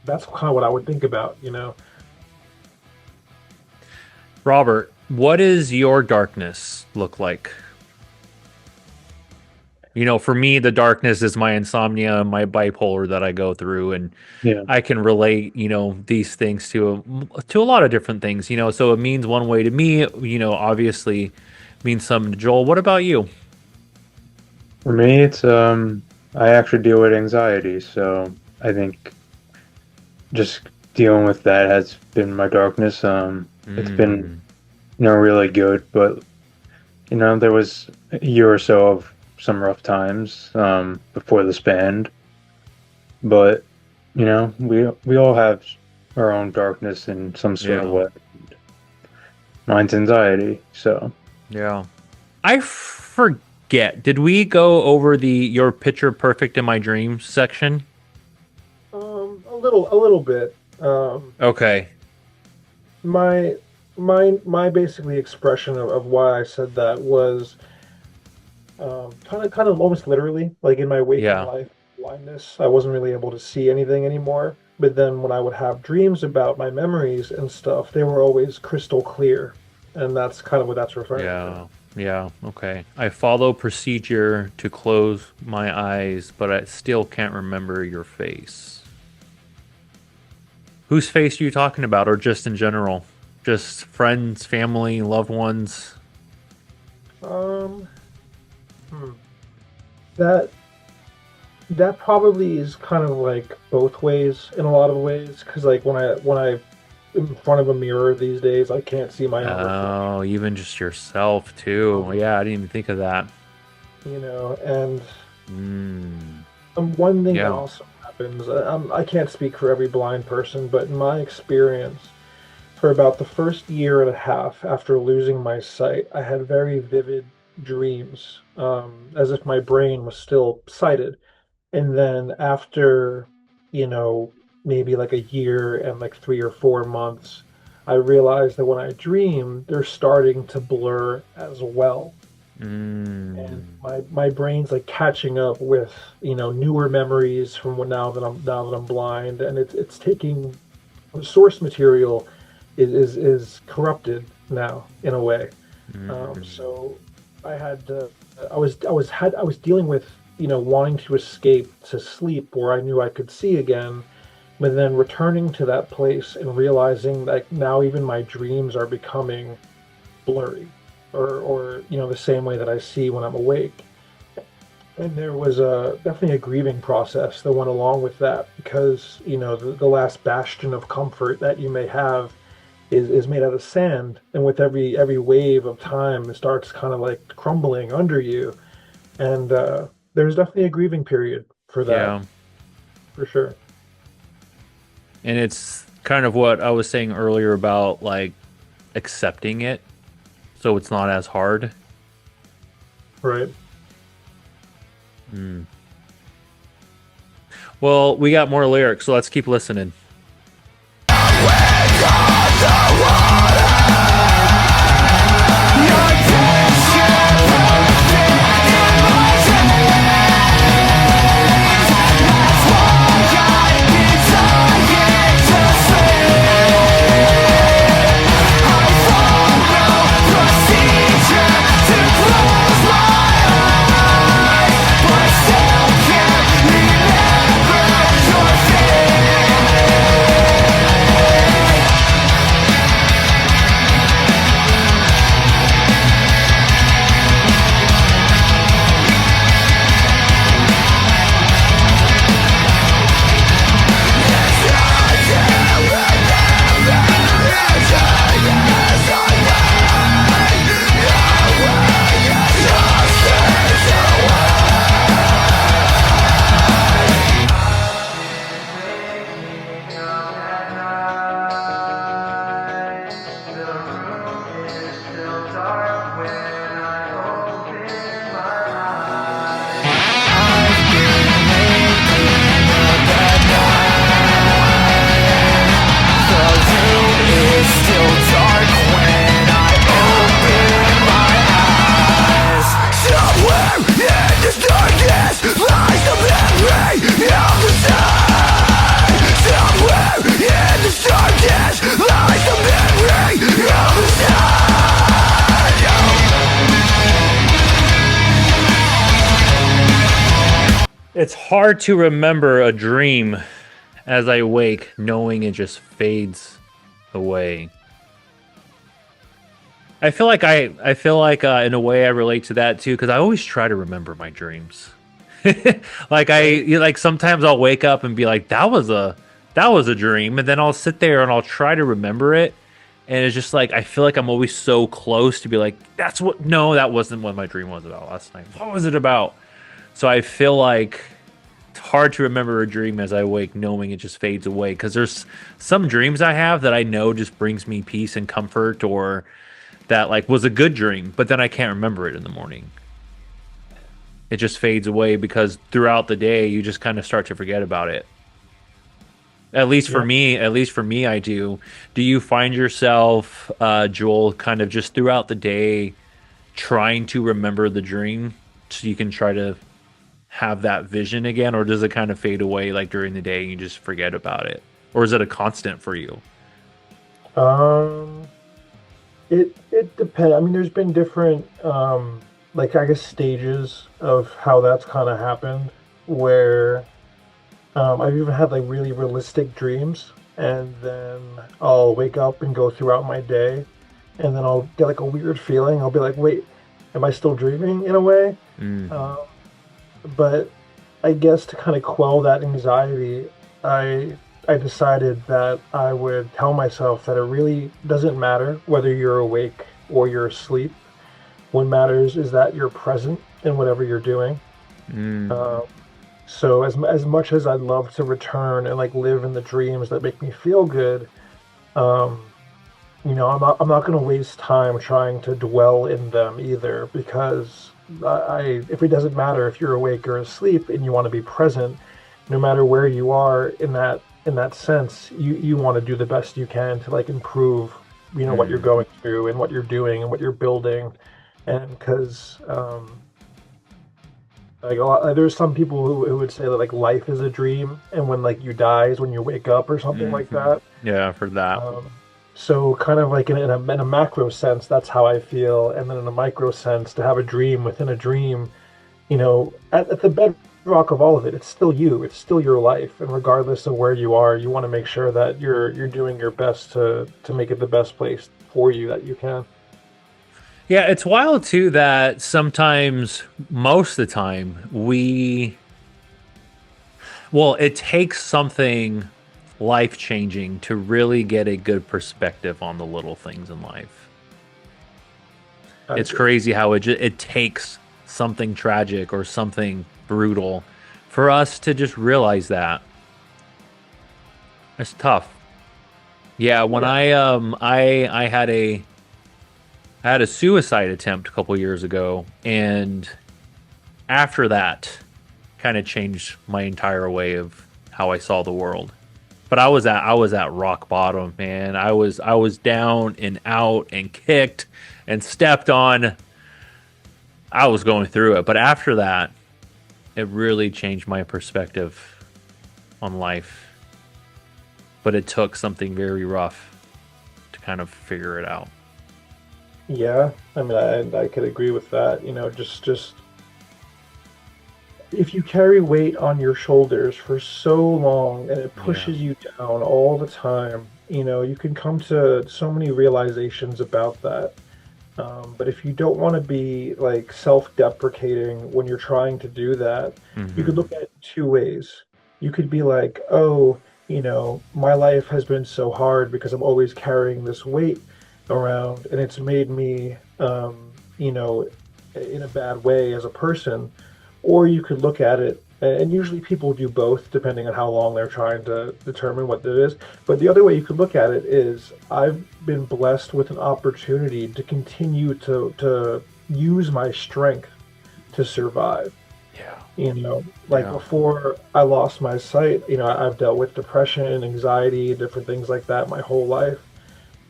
That's kind of what I would think about, you know. Robert, what does your darkness look like? You know, for me, the darkness is my insomnia, my bipolar that I go through, and Yeah. I can relate, you know, these things to a lot of different things, you know. So it means one way to me, you know, obviously means something to Joel. What about you? For me, it's I actually deal with anxiety, so I think just dealing with that has been my darkness. It's been, really good, but there was a year or so of some rough times before this band, but we all have our own darkness in some sort of way. Mine's anxiety, so yeah. I forget. Did we go over the your picture perfect in my dreams section? A little bit. Okay. My basically expression of why I said that was kind of almost literally, like in my waking life blindness, I wasn't really able to see anything anymore. But then when I would have dreams about my memories and stuff, they were always crystal clear, and that's kind of what that's referring to. Yeah, okay. I follow procedure to close my eyes, but I still can't remember your face. Whose face are you talking about, or just in general? Just friends, family, loved ones? That probably is kind of like both ways in a lot of ways, because like when I in front of a mirror these days, I can't see my own reflection. Oh, even just yourself too. Yeah, I didn't even think of that. And one thing that also happens, I can't speak for every blind person, but in my experience, for about the first year and a half after losing my sight, I had very vivid dreams, as if my brain was still sighted. And then after, maybe like a year and like 3 or 4 months, I realized that when I dream, they're starting to blur as well. And my brain's like catching up with, newer memories from now that I'm blind, and it's taking the source material is corrupted now in a way. So I had I was dealing with wanting to escape to sleep where I knew I could see again, but then returning to that place and realizing that now even my dreams are becoming blurry, or the same way that I see when I'm awake. And there was definitely a grieving process that went along with that, because the last bastion of comfort that you may have is made out of sand, and with every wave of time, it starts kind of like crumbling under you, and there's definitely a grieving period for that, for sure. And it's kind of what I was saying earlier about like accepting it, so it's not as hard. Right. Well, we got more lyrics, so let's keep listening. It's hard to remember a dream as I wake, knowing it just fades away. I feel like in a way I relate to that too, because I always try to remember my dreams. Like sometimes I'll wake up and be like, that was a dream, and then I'll sit there and I'll try to remember it, and it's just like I feel like I'm always so close to be like, that wasn't what my dream was about last night. What was it about? So I feel like it's hard to remember a dream as I wake, knowing it just fades away. Because there's some dreams I have that I know just brings me peace and comfort, or that like was a good dream, but then I can't remember it in the morning. It just fades away because throughout the day you just kind of start to forget about it. At least for me, I do. Do you find yourself, Joel, kind of just throughout the day trying to remember the dream so you can try to have that vision again, or does it kind of fade away like during the day and you just forget about it? Or is it a constant for you? It depends. I mean, there's been different, like I guess stages of how that's kind of happened, where I've even had like really realistic dreams, and then I'll wake up and go throughout my day, and then I'll get like a weird feeling. I'll be like, wait, am I still dreaming in a way? But I guess to kind of quell that anxiety, I decided that I would tell myself that it really doesn't matter whether you're awake or you're asleep. What matters is that you're present in whatever you're doing. So as much as I'd love to return and like live in the dreams that make me feel good, I'm not going to waste time trying to dwell in them either, because if it doesn't matter if you're awake or asleep and you want to be present, no matter where you are in that sense, you want to do the best you can to like improve, what you're going through and what you're doing and what you're building. And because there's some people who would say that like life is a dream, and when like you die is when you wake up or something like that. Yeah, I've heard that. So kind of like in a macro sense, that's how I feel, and then in a micro sense, to have a dream within a dream, at the bedrock of all of it, it's still you, it's still your life, and regardless of where you are, you want to make sure that you're doing your best to make it the best place for you that you can. Yeah, it's wild too that sometimes, most of the time, it takes something life-changing to really get a good perspective on the little things in life. It's crazy how it takes something tragic or something brutal for us to just realize that. It's tough. Yeah, when I had a suicide attempt a couple years ago, and after that kind of changed my entire way of how I saw the world. But I was at rock bottom, man. I was down and out and kicked and stepped on. I was going through it, but after that, it really changed my perspective on life. But it took something very rough to kind of figure it out. Yeah, I mean, I could agree with that. Just if you carry weight on your shoulders for so long and it pushes you down all the time, you can come to so many realizations about that. But if you don't want to be like self-deprecating when you're trying to do that, you could look at it two ways. You could be like, oh, my life has been so hard because I'm always carrying this weight around, and it's made me, in a bad way as a person. Or you could look at it, and usually people do both depending on how long they're trying to determine what it is. But the other way you could look at it is, I've been blessed with an opportunity to continue to use my strength to survive. Yeah. Before I lost my sight, I've dealt with depression, anxiety, different things like that my whole life.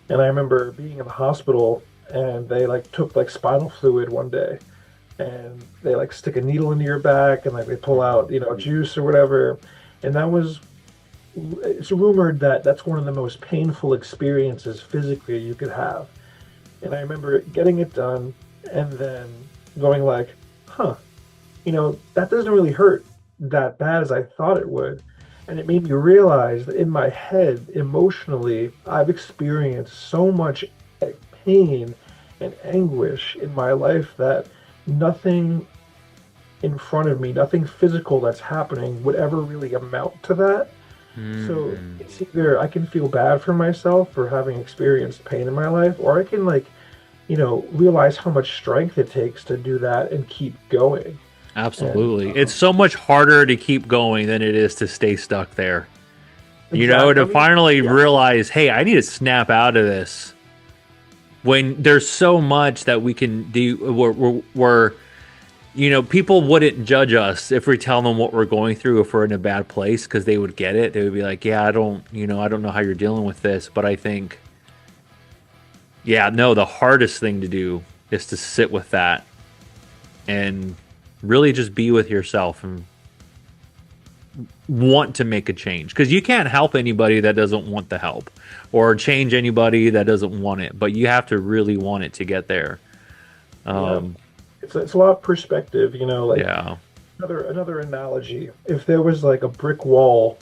And I remember being in the hospital, and they like took like spinal fluid one day, and they like stick a needle into your back, and like they pull out juice or whatever. And it's rumored that that's one of the most painful experiences physically you could have. And I remember getting it done and then going like, that doesn't really hurt. that bad as I thought it would. And it made me realize that in my head, emotionally, I've experienced so much pain and anguish in my life that nothing in front of me, nothing physical that's happening would ever really amount to that. So Mm. it's either I can feel bad for myself for having experienced pain in my life, or I can like, realize how much strength it takes to do that and keep going. And Absolutely. It's so much harder to keep going than it is to stay stuck there. exactly, I To mean, finally yeah, realize, hey, I need to snap out of this. When there's so much that we can do, people wouldn't judge us if we tell them what we're going through if we're in a bad place because they would get it. They would be like, yeah, I don't know how you're dealing with this, but I think, yeah, no, the hardest thing to do is to sit with that and really just be with yourself and want to make a change because you can't help anybody that doesn't want the help or change anybody that doesn't want it, but you have to really want it to get there. yeah. um It's a lot of perspective, like yeah. another analogy. If there was like a brick wall,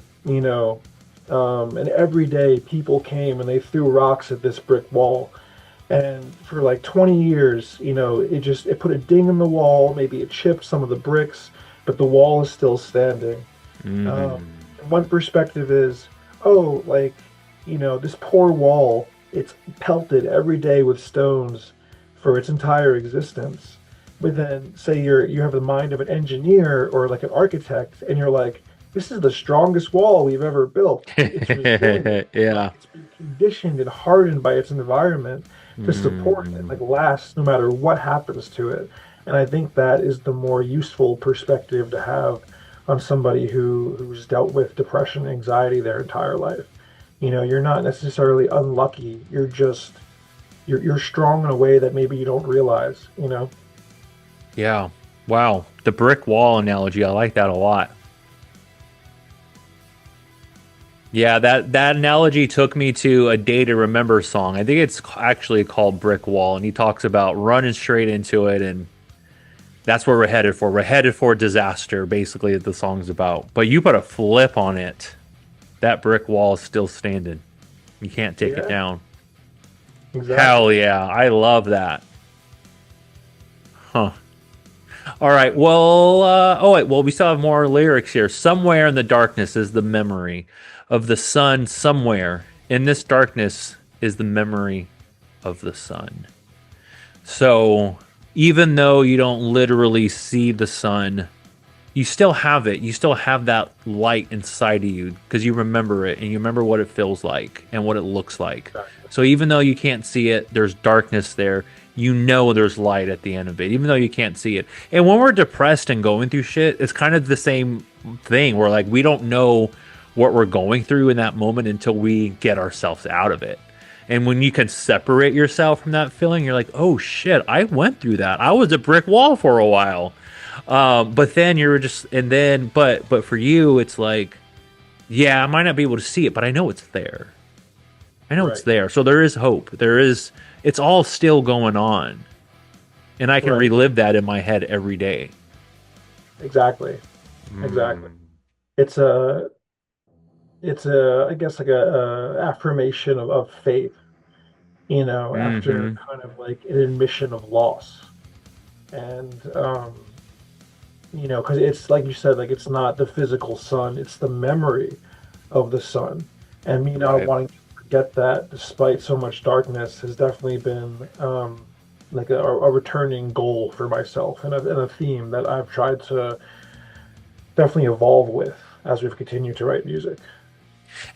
and every day people came and they threw rocks at this brick wall, and for like 20 years, it put a ding in the wall, maybe it chipped some of the bricks, but the wall is still standing. Um, Hmm. One perspective is, oh, like, this poor wall, it's pelted every day with stones for its entire existence. But then, say you have the mind of an engineer or like an architect, and you're like, this is the strongest wall we've ever built. It's resilient. Yeah. It's been conditioned and hardened by its environment to support and Hmm. like last no matter what happens to it. And I think that is the more useful perspective to have on somebody who's dealt with depression, and anxiety their entire life. You're not necessarily unlucky. You're strong in a way that maybe you don't realize. Yeah. Wow. The brick wall analogy, I like that a lot. Yeah, that analogy took me to a Day to Remember song. I think it's actually called Brick Wall, and he talks about running straight into it, and that's where we're headed for. We're headed for disaster, basically, that the song's about. But you put a flip on it, that brick wall is still standing. You can't take it Yeah, down. Hell exactly. yeah, I love that. Huh. All right. Well, oh wait. Well, we still have more lyrics here. Somewhere in the darkness is the memory of the sun. Somewhere in this darkness is the memory of the sun. So even though you don't literally see the sun, you still have it. You still have that light inside of you because you remember it and you remember what it feels like and what it looks like. Exactly. So even though you can't see it, there's darkness there. You know there's light at the end of it, even though you can't see it. And when we're depressed and going through shit, it's kind of the same thing. Where like we don't know what we're going through in that moment until we get ourselves out of it. And when you can separate yourself from that feeling, you're like, oh shit, I went through that. I was a brick wall for a while. But then you're just, and then, but for you, it's like, yeah, I might not be able to see it, but I know it's there. I know it's Right. there. So there is hope. It's all still going on. And I can Right. relive that in my head every day. Exactly. Exactly. It's a I guess like a affirmation of faith, after Mm-hmm. kind of like an admission of loss. And because it's like you said, like it's not the physical sun, it's the memory of the sun. And me not Right. wanting to forget that despite so much darkness has definitely been like a returning goal for myself, and a theme that I've tried to definitely evolve with as we've continued to write music.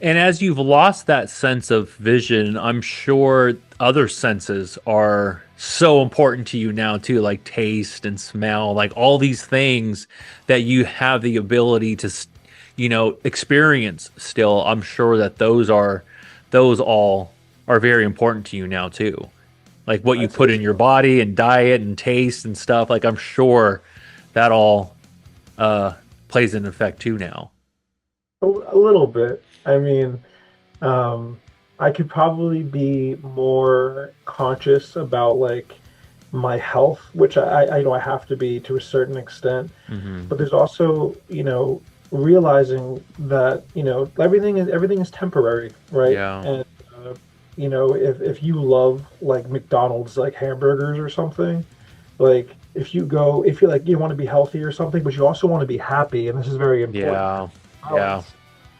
And as you've lost that sense of vision, I'm sure other senses are so important to you now too, like taste and smell, like all these things that you have the ability to, experience still. I'm sure that those all are very important to you now too. Like what you I'd put say in your so. body and diet and taste and stuff. Like I'm sure that all uh plays an effect too now. A little bit. I mean, um, I could probably be more conscious about like my health, which I know I have to be to a certain extent, Hmm. but there's also, realizing that, everything is temporary, right? Yeah. And if you love like McDonald's like hamburgers or something, like if you like you want to be healthy or something, but you also want to be happy, and this is very important. Yeah. Yeah. Balance.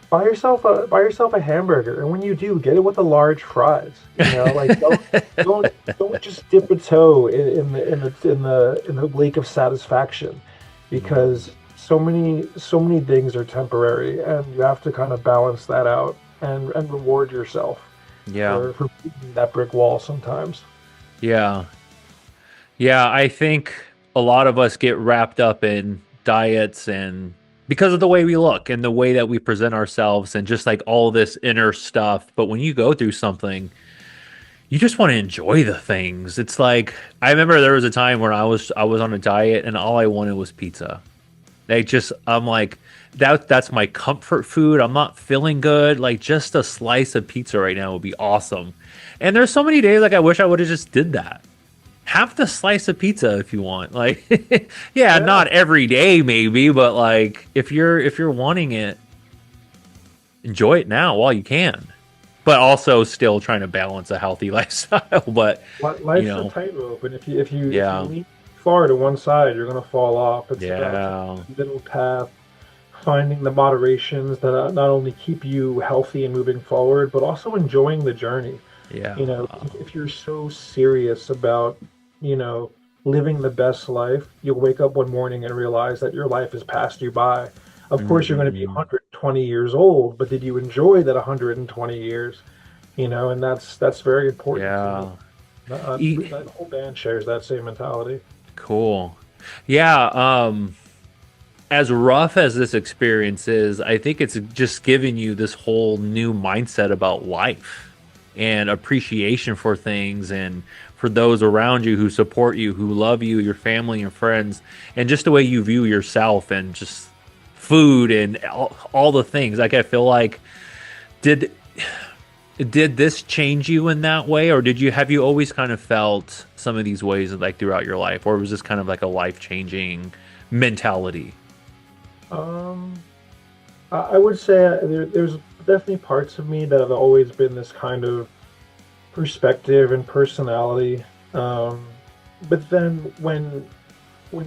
Buy yourself a hamburger, and when you do, get it with the large fries. Like don't just dip a toe in the lake of satisfaction, Mm. because so many things are temporary, and you have to kind of balance that out and reward yourself Yeah. for beating that brick wall sometimes. Yeah. Yeah, I think a lot of us get wrapped up in diets and because of the way we look and the way that we present ourselves and just like all this inner stuff. But when you go through something, you just want to enjoy the things. It's like I remember there was a time when I was on a diet and all I wanted was pizza. I'm like that's my comfort food. I'm not feeling good. Like just a slice of pizza right now would be awesome. And there's so many days like I wish I would have just did that. Have the slice of pizza if you want. Like yeah, Yeah. not every day maybe, but like if you're wanting it, enjoy it now while you can. But also still trying to balance a healthy lifestyle. But you Life's a know, tightrope, and if you yeah, lean far to one side, you're gonna fall off. It's about yeah, the middle path, finding the moderations that not only keep you healthy and moving forward, but also enjoying the journey. yeah, If you're so serious about, you know, living the best life, you'll wake up one morning and realize that your life has passed you by. Of course, you're going to be mhm, 120 years old, but did you enjoy that 120 years? And that's very important to me. yeah. E- That whole band shares that same mentality. cool. Yeah. As rough as this experience is, I think it's just giving you this whole new mindset about life and appreciation for things and for those around you who support you, who love you, your family and friends, and just the way you view yourself and just food and all the things. Like I feel like did did this change you in that way, or did you have you always kind of felt some of these ways like throughout your life, or was this kind of like a life changing mentality? Um, I would say there's definitely parts of me that have always been this kind of perspective and personality. Um, but then when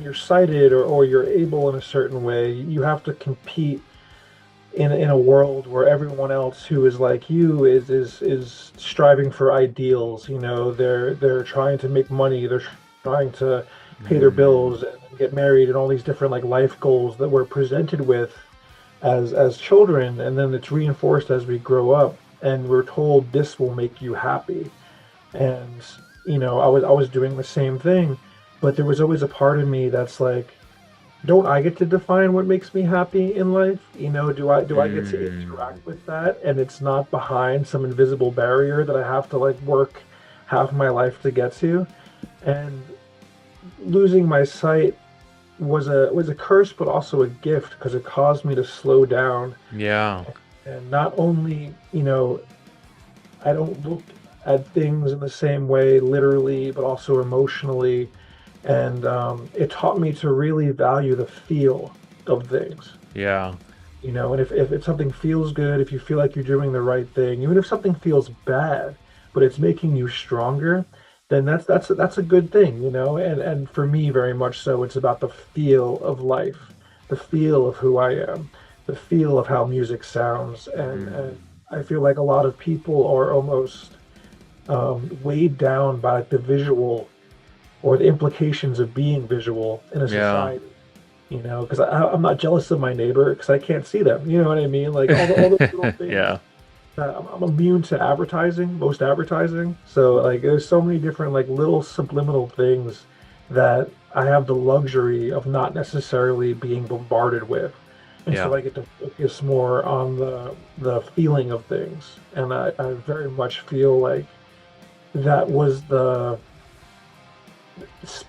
you're sighted, or you're able in a certain way, you have to compete in a world where everyone else who is like you is striving for ideals. They're trying to make money, they're trying to pay their Mm, bills and get married, and all these different like life goals that we're presented with as children, and then it's reinforced as we grow up, and we're told this will make you happy. And I was doing the same thing, but there was always a part of me that's like, don't I get to define what makes me happy in life? Do I get to mm, interact with that, and it's not behind some invisible barrier that I have to like work half my life to get to? And losing my sight was a curse, but also a gift, because it caused me to slow down. yeah, And not only, I don't look at things in the same way literally, but also emotionally. And it taught me to really value the feel of things. yeah, And if something feels good, if you feel like you're doing the right thing, even if something feels bad, but it's making you stronger, then that's a good thing. And for me, very much so, it's about the feel of life, the feel of who I am, the feel of how music sounds. And mm, I feel like a lot of people are almost weighed down by the visual, or the implications of being visual in a yeah, society. Because I'm not jealous of my neighbor because I can't see them. You know what I mean? Like all the little things. yeah, I'm immune to advertising, most advertising. So like, there's so many different like little subliminal things that I have the luxury of not necessarily being bombarded with, and yeah, so I get to focus more on the feeling of things. And I very much feel like that was the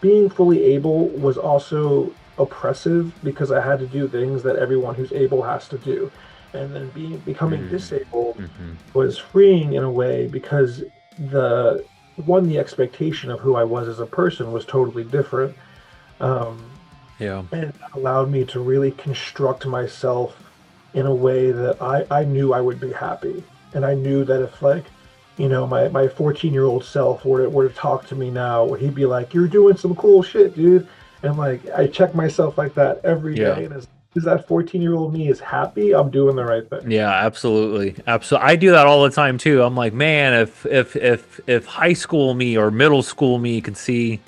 being fully able was also oppressive, because I had to do things that everyone who's able has to do. And then becoming mm, disabled mhm, was freeing in a way, because the one, the expectation of who I was as a person was totally different. Um, Yeah. and it allowed me to really construct myself in a way that I knew I would be happy. And I knew that if like, my 14-year-old self were to talk to me now, he'd be like, "You're doing some cool shit, dude." And like I check myself like that every Yeah. day. And as that 14-year-old me is happy, I'm doing the right thing. Yeah, absolutely. Absolutely. I do that all the time too. I'm like, man, if high school me or middle school me could see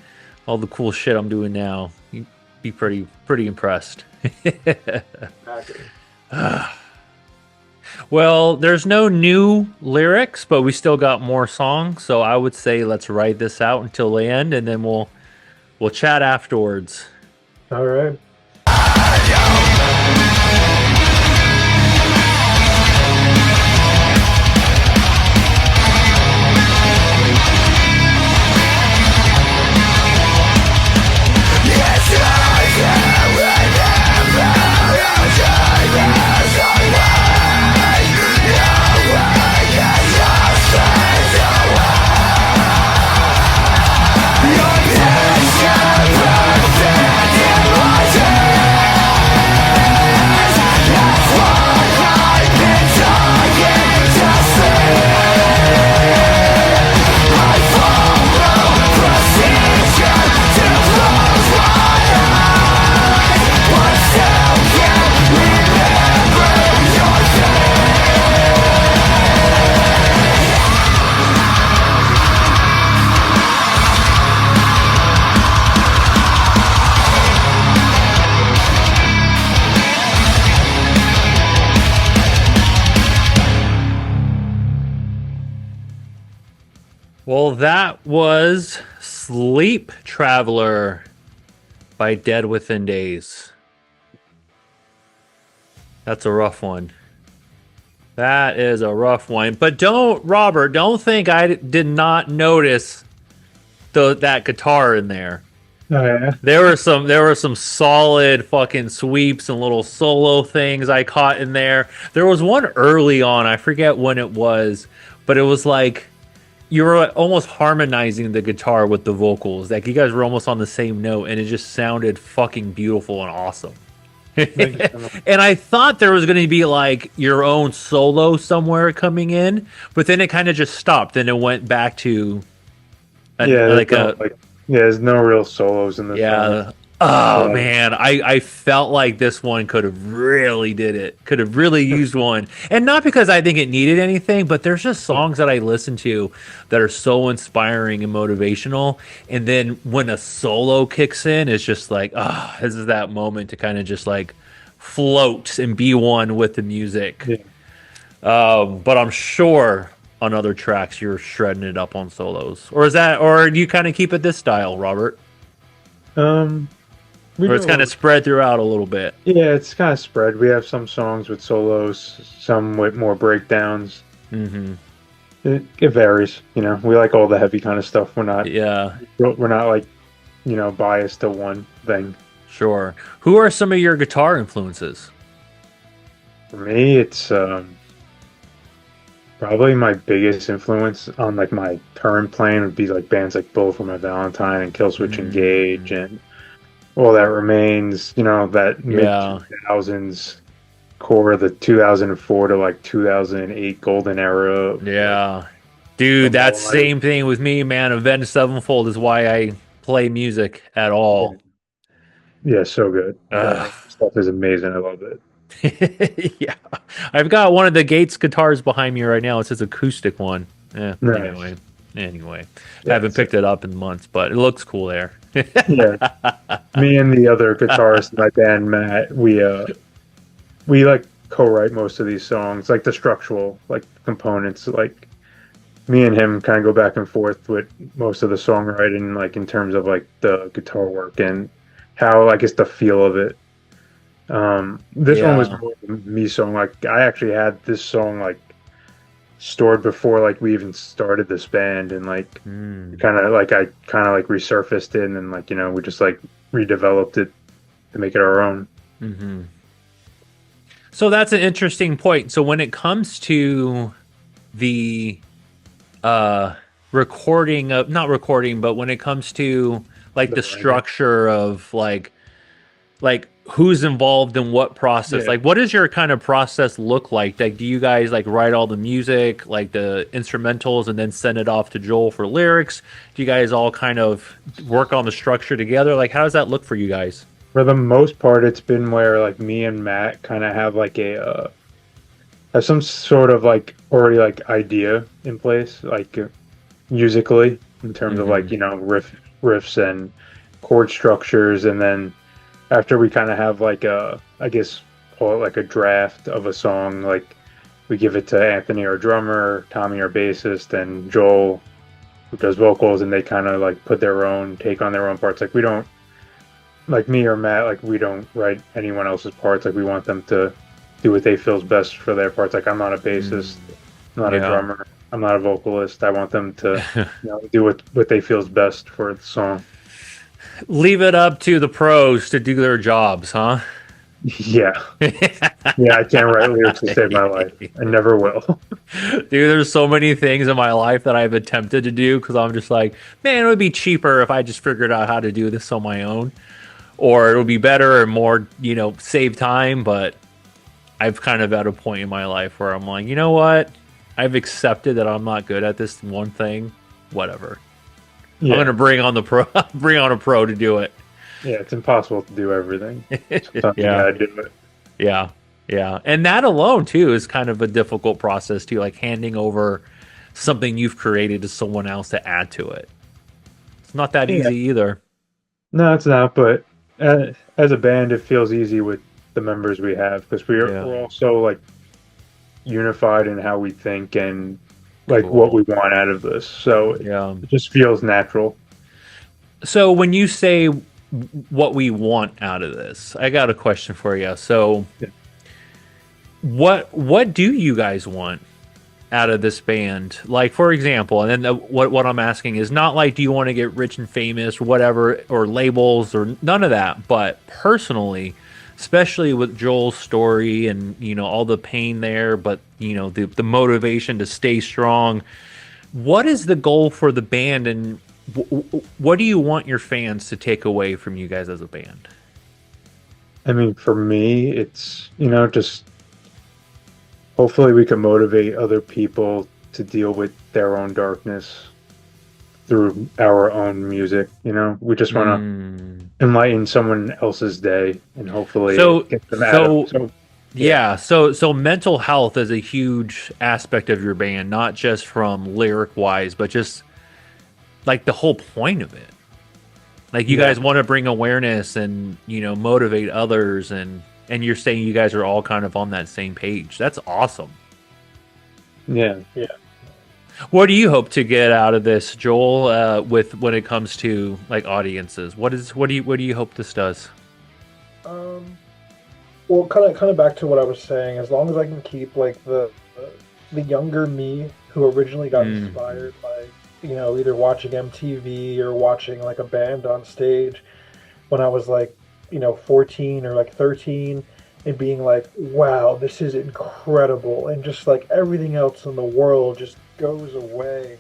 all the cool shit I'm doing now, you'd be pretty impressed. Exactly. Well, there's no new lyrics, but we still got more songs, so I would say let's ride this out until the end, and then we'll chat afterwards. All right. Well, that was Sleep Traveler by Dead Within Days. That's a rough one. That is a rough one. But Robert, don't think I did not notice that guitar in there. Oh yeah. There were some solid fucking sweeps and little solo things I caught in there. There was one early on, I forget when it was, but it was like you were almost harmonizing the guitar with the vocals. Like you guys were almost on the same note, and it just sounded fucking beautiful and awesome. And I thought there was going to be like your own solo somewhere coming in, but then it kind of just stopped, and it went back to there's no real solos in this song. Oh man, I felt like this one could have really did it. Could have really used one. And not because I think it needed anything, but there's just songs that I listen to that are so inspiring and motivational. And then when a solo kicks in, it's just like, this is that moment to kind of just like float and be one with the music. Yeah. But I'm sure on other tracks you're shredding it up on solos. Or do you kind of keep it this style, Robert? Or it's kind of spread throughout a little bit. Yeah, it's kind of spread. We have some songs with solos, some with more breakdowns. Mm-hmm. It varies. We like all the heavy kind of stuff. We're not like, biased to one thing. Sure. Who are some of your guitar influences? For me, it's probably my biggest influence on like my current playing would be like bands like Bullet for My Valentine and Killswitch Engage and All That Remains, that mid-2000s core, the 2004 to like 2008 golden era. Yeah. Dude, that same thing with me, man. Avenged Sevenfold is why I play music at all. Yeah, so good. Stuff is amazing. I love it. Yeah. I've got one of the Gates guitars behind me right now. It's his acoustic one. Yeah. Nice. Anyway. I haven't picked it up in months, but it looks cool there. Yeah. Me and the other guitarist in my band, Matt, we like co-write most of these songs, like the structural like components. Like me and him kind of go back and forth with most of the songwriting, like in terms of like the guitar work and how I guess the feel of it. This one was more of a me song. Like I actually had this song like stored before like we even started this band, and like I kind of like resurfaced it, and like we just like redeveloped it to make it our own. Mm-hmm. So that's an interesting point. So when it comes to the recording of not recording, but when it comes to like the structure of like who's involved in what process, Yeah. like what does your kind of process look like do you guys like write all the music, like the instrumentals, and then send it off to Joel for lyrics? Do you guys all kind of work on the structure together? Like how does that look for you guys? For the most part, it's been where like me and Matt kind of have like have some sort of like already like idea in place, like musically in terms of like riffs and chord structures, and then after we kind of have like a, I guess call it like a draft of a song, like we give it to Anthony, our drummer, Tommy, our bassist, and Joel, who does vocals, and they kind of like put their own take on their own parts. Like we don't, like me or Matt, like we don't write anyone else's parts. Like we want them to do what they feels best for their parts. Like I'm not a bassist, I'm not a drummer, I'm not a vocalist. I want them to do what they feels best for the song. Leave it up to the pros to do their jobs, huh? Yeah. Yeah, I can't write lyrics to save my life. I never will. Dude, there's so many things in my life that I've attempted to do because I'm just like, man, it would be cheaper if I just figured out how to do this on my own. Or it would be better or more, save time. But I've kind of at a point in my life where I'm like, you know what? I've accepted that I'm not good at this one thing. Whatever. Yeah. I'm gonna bring on a pro to do it. Yeah, it's impossible to do everything. Sometimes you gotta do it. Yeah, yeah, and that alone too is kind of a difficult process too, like handing over something you've created to someone else to add to it. It's not that easy either. No, it's not. But as a band, it feels easy with the members we have because we're all so like unified in how we think and like what we want out of this. So it just feels natural. So when you say what we want out of this, I got a question for you. So what do you guys want out of this band? Like, for example, and then what I'm asking is not like, do you want to get rich and famous or whatever, or labels or none of that, but personally, especially with Joel's story and, all the pain there, but, the motivation to stay strong. What is the goal for the band, and what do you want your fans to take away from you guys as a band? I mean, for me, it's, just hopefully we can motivate other people to deal with their own darkness through our own music. We just want to enlighten someone else's day and hopefully get them out of. So mental health is a huge aspect of your band, not just from lyric wise, but just like the whole point of it. Like you guys want to bring awareness and motivate others, and you're saying you guys are all kind of on that same page. That's awesome. Yeah. What do you hope to get out of this, Joel? With when it comes to like audiences, what do you hope this does? Well, kind of back to what I was saying. As long as I can keep like the younger me who originally got inspired by either watching MTV or watching like a band on stage when I was like 14 or like 13, and being like, wow, this is incredible, and just like everything else in the world just goes away,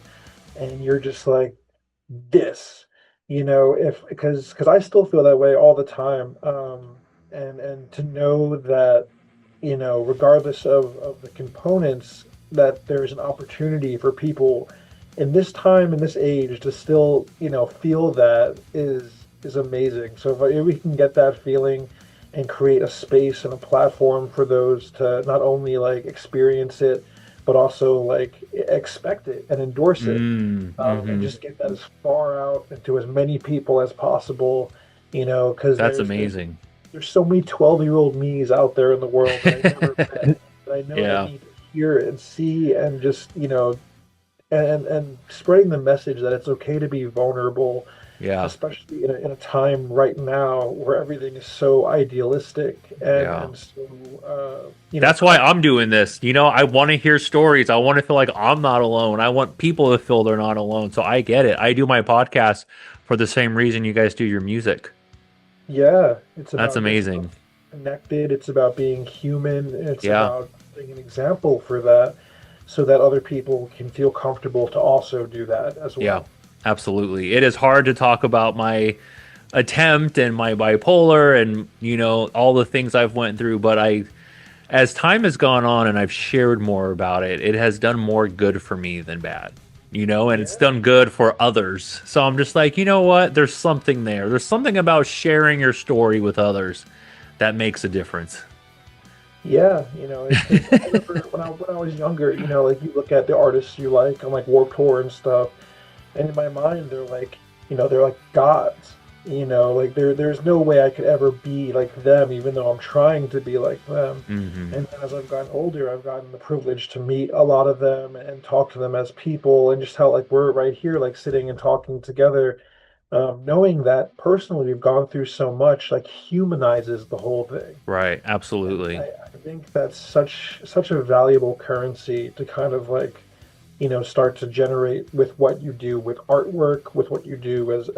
and you're just like this, if because I still feel that way all the time, and to know that regardless of the components, that there's an opportunity for people in this time, in this age, to still feel that is amazing. So if we can get that feeling and create a space and a platform for those to not only like experience it, but also like expect it and endorse it, and just get that as far out into as many people as possible, because that's amazing. There's so many 12-year-old me's out there in the world that I never met, that I know I need to hear and see, and just and spreading the message that it's okay to be vulnerable. Yeah, especially in a time right now where everything is so idealistic and so that's why I'm doing this. I want to hear stories. I want to feel like I'm not alone. I want people to feel they're not alone. So I get it. I do my podcast for the same reason you guys do your music. Yeah, that's amazing. Connected. It's about being human. It's about being an example for that. so that other people can feel comfortable to also do that as Yeah, well. absolutely. It is hard to talk about my attempt and my bipolar and all the things I've went through, but as time has gone on and I've shared more about it, it has done more good for me than bad. And it's Yeah. done good for others. So I'm just like, you know what? There's something there. There's something about sharing your story with others that makes a difference. Yeah, because I remember when I was younger, like you look at the artists you like on like Warped Tour and stuff, and in my mind they're like gods. Like there's no way I could ever be like them, even though I'm trying to be like them. Hmm. And then as I've gotten older, I've gotten the privilege to meet a lot of them and talk to them as people, and just how like we're right here, like sitting and talking together, knowing that personally we've gone through so much, like humanizes the whole thing. Right. And Absolutely. I think that's such a valuable currency to kind of like, start to generate with what you do with artwork, with what you do as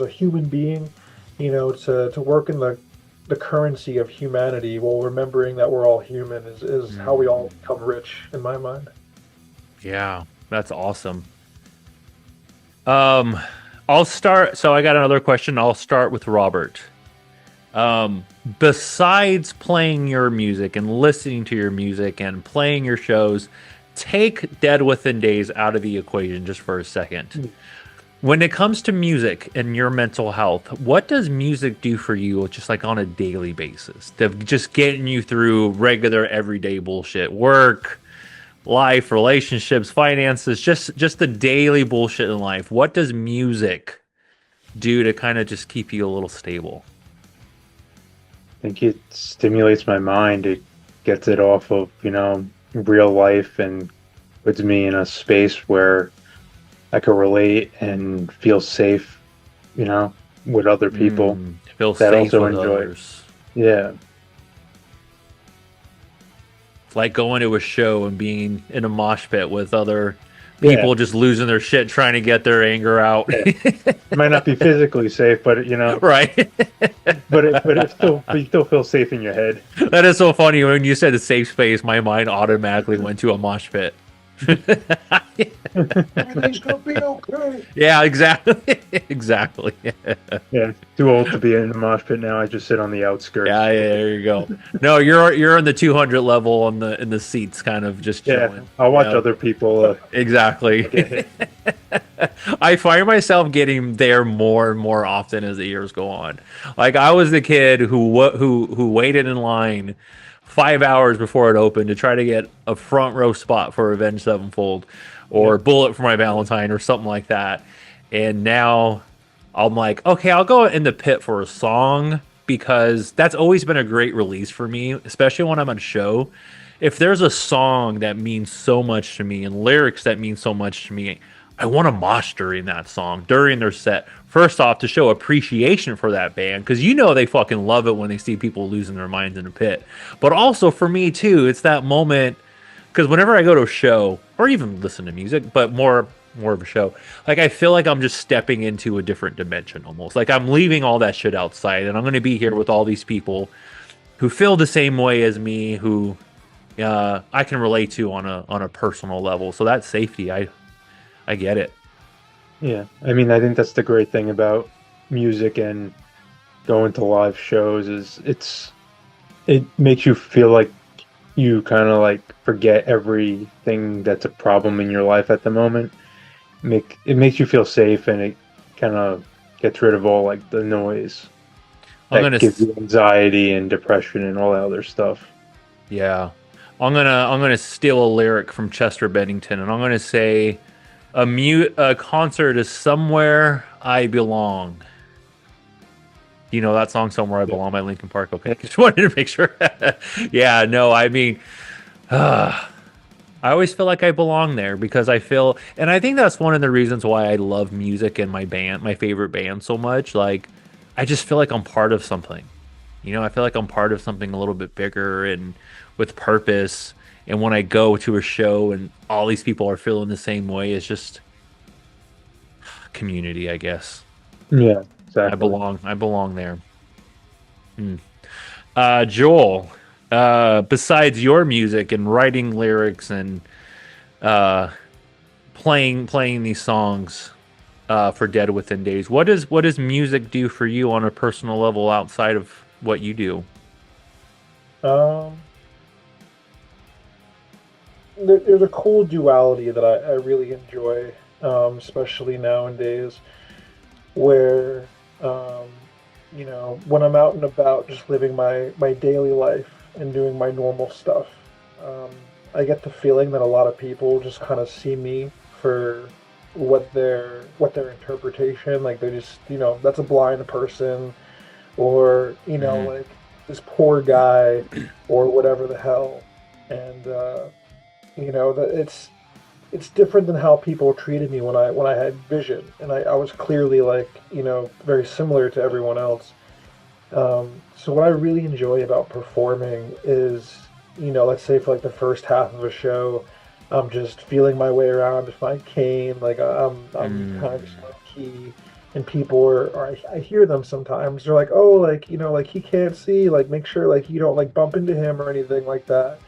a human being, to work in the currency of humanity while remembering that we're all human is how we all Mhm. become rich in my mind. Yeah, that's awesome. Um, I'll start. So I got another question. I'll start with Robert. Besides playing your music and listening to your music and playing your shows, take Dead Within Days out of the equation just for a second. When it comes to music and your mental health, what does music do for you just like on a daily basis? Just getting you through regular everyday bullshit, work, life, relationships, finances, just the daily bullshit in life. What does music do to kind of just keep you a little stable? I think it stimulates my mind. It gets it off of, real life and puts me in a space where I could relate and feel safe, with other people Feel that safe also with enjoy. others. Yeah. It's like going to a show and being in a mosh pit with other Yeah. people just losing their shit trying to get their anger out. Yeah. It might not be physically safe, but Right? but you still feel safe in your head. That is so funny. When you said a safe space, my mind automatically went to a mosh pit. Everything's gonna be okay. Yeah, exactly. Exactly. Yeah. Too old to be in the mosh pit now. I just sit on the outskirts. Yeah, there you go. No, you're on the 200 level on the in the seats, kind of just Yeah. chilling. I'll watch Yeah. other people Exactly. get hit. I find myself getting there more and more often as the years go on. Like I was the kid who waited in line 5 hours before it opened to try to get a front row spot for Avenged Sevenfold or Bullet for My Valentine or something like that. And now I'm like, okay, I'll go in the pit for a song because that's always been a great release for me, especially when I'm on a show. If there's a song that means so much to me and lyrics that mean so much to me, I want to mosh during that song, during their set. First off, to show appreciation for that band, because they fucking love it when they see people losing their minds in a pit. But also for me too, it's that moment, because whenever I go to a show or even listen to music, but more of a show, like I feel like I'm just stepping into a different dimension almost. Like I'm leaving all that shit outside, and I'm going to be here with all these people who feel the same way as me, who I can relate to on a personal level. So that safety, I get it. Yeah. I mean, I think that's the great thing about music and going to live shows is it makes you feel like you kind of like forget everything that's a problem in your life at the moment. It makes you feel safe, and it kind of gets rid of all like the noise I'm that gonna gives you anxiety and depression and all that other stuff. Yeah. I'm gonna steal a lyric from Chester Bennington, and I'm gonna say a concert is somewhere I belong. You know that song "Somewhere I Belong" by Linkin Park? Okay, just wanted to make sure. Yeah, no, I mean, I always feel like I belong there because I feel, and I think that's one of the reasons why I love music and my favorite band so much. Like, I just feel like I'm part of something. I feel like I'm part of something a little bit bigger and with purpose. And when I go to a show and all these people are feeling the same way, it's just community, I guess. Yeah, I exactly. belong. I belong there. Joel, besides your music and writing lyrics and uh, playing these songs for Dead Within Days. What does music do for you on a personal level outside of what you do? Um, there's a cool duality that I really enjoy, especially nowadays, where um, when I'm out and about, just living my daily life and doing my normal stuff, um, I get the feeling that a lot of people just kind of see me for what their interpretation, like they're just, that's a blind person, or Hmm. like this poor guy, or whatever the hell. And that it's different than how people treated me when I had vision, and I was clearly, like, very similar to everyone else. So what I really enjoy about performing is, let's say for like the first half of a show, I'm just feeling my way around with my cane, like I'm kind of just Mm. low key, and people or I hear them sometimes. They're like, oh, like, like he can't see, like make sure like you don't like bump into him or anything like that.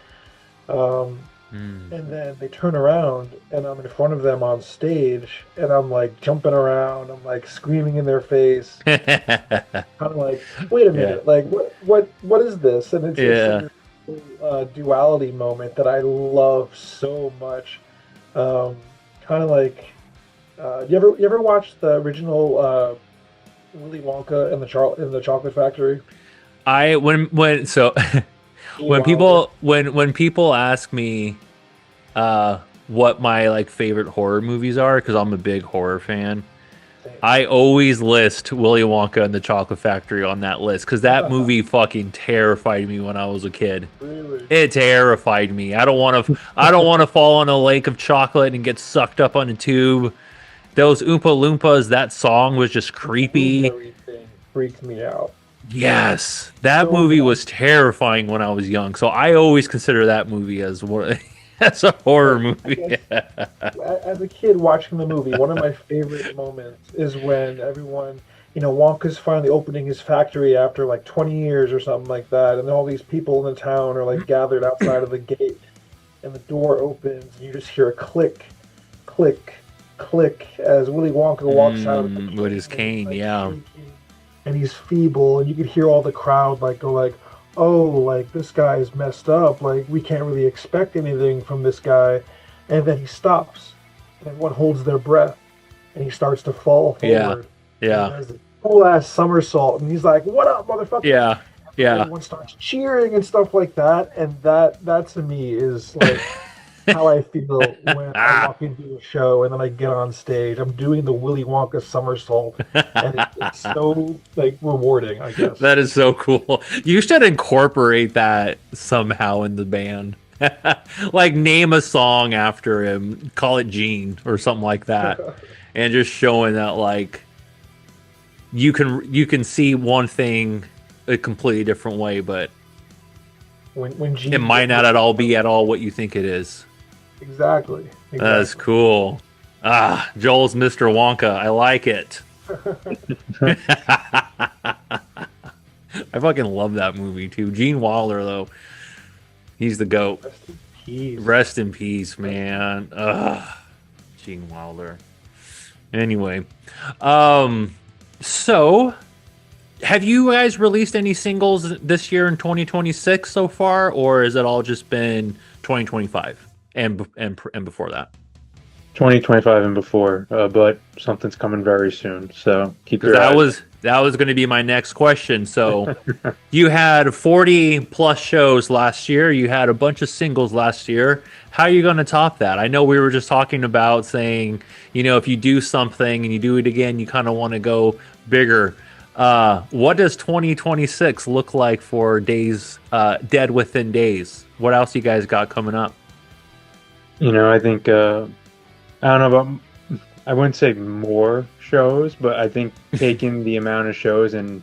Um, Mm. and then they turn around and I'm in front of them on stage, and I'm like jumping around, I'm like screaming in their face, kind of like, wait a Yeah. minute, like what is this? And it's like Yeah. this duality moment that I love so much. Um, kind of like, you ever watched the original Willy Wonka and the Chocolate Factory? I when so Gene Wilder. when people ask me what my like favorite horror movies are, because I'm a big horror fan, Same. I always list Willy Wonka and the Chocolate Factory on that list because that movie fucking terrified me when I was a kid. Really? It terrified me. I don't want to fall in a lake of chocolate and get sucked up on a tube. Those Oompa Loompas, that song was just The creepy. blueberry thing freaked me out Yes, that so movie much. was terrifying when I was young. So I always consider that movie as one as a horror Like, I movie. guess as a kid watching the movie, one of my favorite moments is when everyone, Wonka's finally opening his factory after like 20 years or something like that, and all these people in the town are like gathered outside of the gate, and the door opens, and you just hear a click, click, click as Willy Wonka walks out with the With his cane, and he's cane, like yeah. shaking, and he's feeble, and you could hear all the crowd like go like, "Oh, like this guy's messed up. Like we can't really expect anything from this guy." And then he stops, and everyone holds their breath, and he starts to fall Yeah. forward, and he Yeah. does this cool ass somersault, and he's like, "What up, motherfucker?" Yeah. Yeah. Everyone starts cheering and stuff like that, and that to me is like how I feel when I walk into a show and then I get on stage. I'm doing the Willy Wonka somersault, and it's so like rewarding, I guess. That is so cool. You should incorporate that somehow in the band. Like name a song after him, call it Gene or something like that. And just showing that like you can see one thing a completely different way, but when it Gene might gets not his at all be at all what you think it is. exactly, That's exactly. cool. Ah, Joel's Mr. Wonka. I like it. I fucking love that movie too. Gene Wilder though, he's the goat. Rest in peace. Rest in peace, man. Ugh, Gene Wilder. Anyway, um, so have you guys released any singles this year in 2026 so far, or has it all just been 2025 and before that? 2025 and before, but something's coming very soon. So keep Because your that eyes. was going to be my next question. So you had 40 plus shows last year. You had a bunch of singles last year. How are you going to top that? I know we were just talking about saying, if you do something and you do it again, you kind of want to go bigger. What does 2026 look like for days, Dead Within Days? What else you guys got coming up? I think I don't know about. I wouldn't say more shows, but I think taking the amount of shows and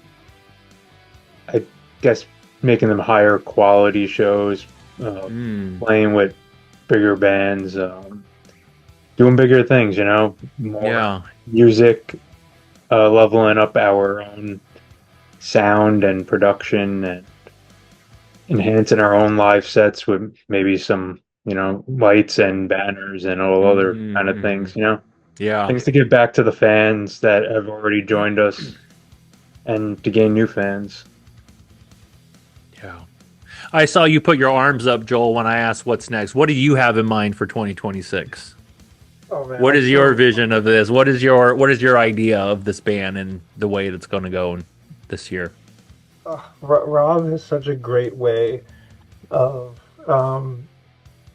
I guess making them higher quality shows, Mm, playing with bigger bands, doing bigger things. More yeah. music, leveling up our own sound and production, and enhancing our own live sets with maybe some lights and banners and all other kind of Mm-hmm. things, Yeah. things to give back to the fans that have already joined us and to gain new fans. Yeah. I saw you put your arms up, Joel, when I asked what's next. What do you have in mind for 2026? Oh man, What I'm is your so vision of this? What is your idea of this band and the way that's going to go this year? Rob has such a great way of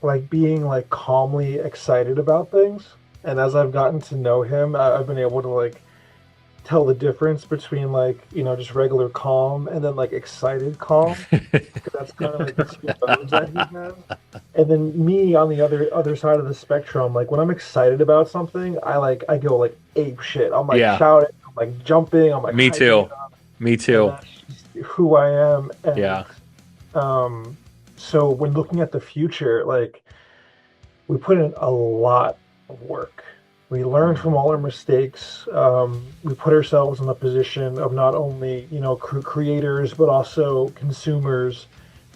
like being like calmly excited about things. And as I've gotten to know him, I've been able to like tell the difference between like just regular calm and then like excited calm. 'Cause that's kind of like the two modes that he has. And then me on the other side of the spectrum, like when I'm excited about something, I go like ape shit. I'm like Yeah, shouting, I'm like jumping, I'm like me hyping too. it up, Me and too. that's just who I am. And Yeah. um, so when looking at the future, like we put in a lot of work. We learned from all our mistakes. We put ourselves in the position of not only, creators, but also consumers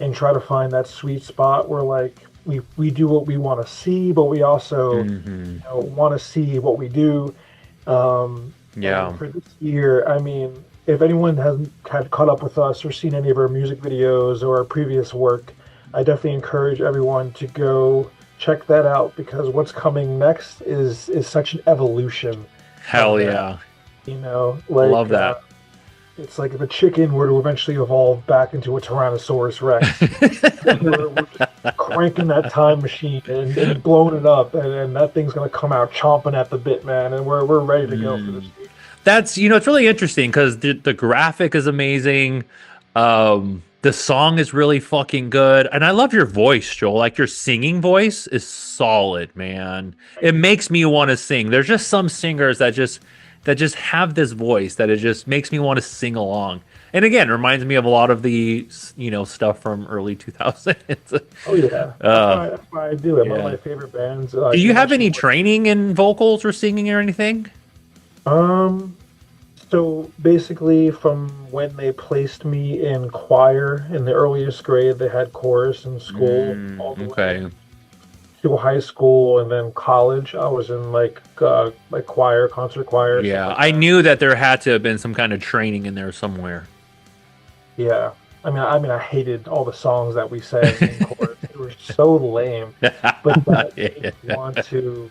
and try to find that sweet spot where like we do what we want to see, but we also, Hmm. want to see what we do. And Yeah. for this year, I mean, if anyone hasn't had caught up with us or seen any of our music videos or our previous work, I definitely encourage everyone to go check that out because what's coming next is such an evolution of Hell that. yeah. Love Like that. it's like if a chicken were to eventually evolve back into a Tyrannosaurus Rex, and we're just cranking that time machine and blowing it up, and that thing's gonna come out chomping at the bit, man, and we're ready to go for this. Mm. That's it's really interesting because the graphic is amazing. The song is really fucking good, and I love your voice, Joel. Like your singing voice is solid, man. It makes me want to sing. There's just some singers that just have this voice that it just makes me want to sing along. And again, it reminds me of a lot of the stuff from early 2000s. Oh yeah, uh, that's why I do it. One of yeah. my favorite bands. Do you You have any mentioned training in vocals or singing or anything? um. So basically, from when they placed me in choir in the earliest grade, they had chorus in school all the way Okay. through high school, and then college. I was in like choir, concert choir, stuff Yeah, like I that. knew that there had to have been some kind of training in there somewhere. Yeah, I mean, I hated all the songs that we sang in chorus. They were so lame, but that made Yeah. me want to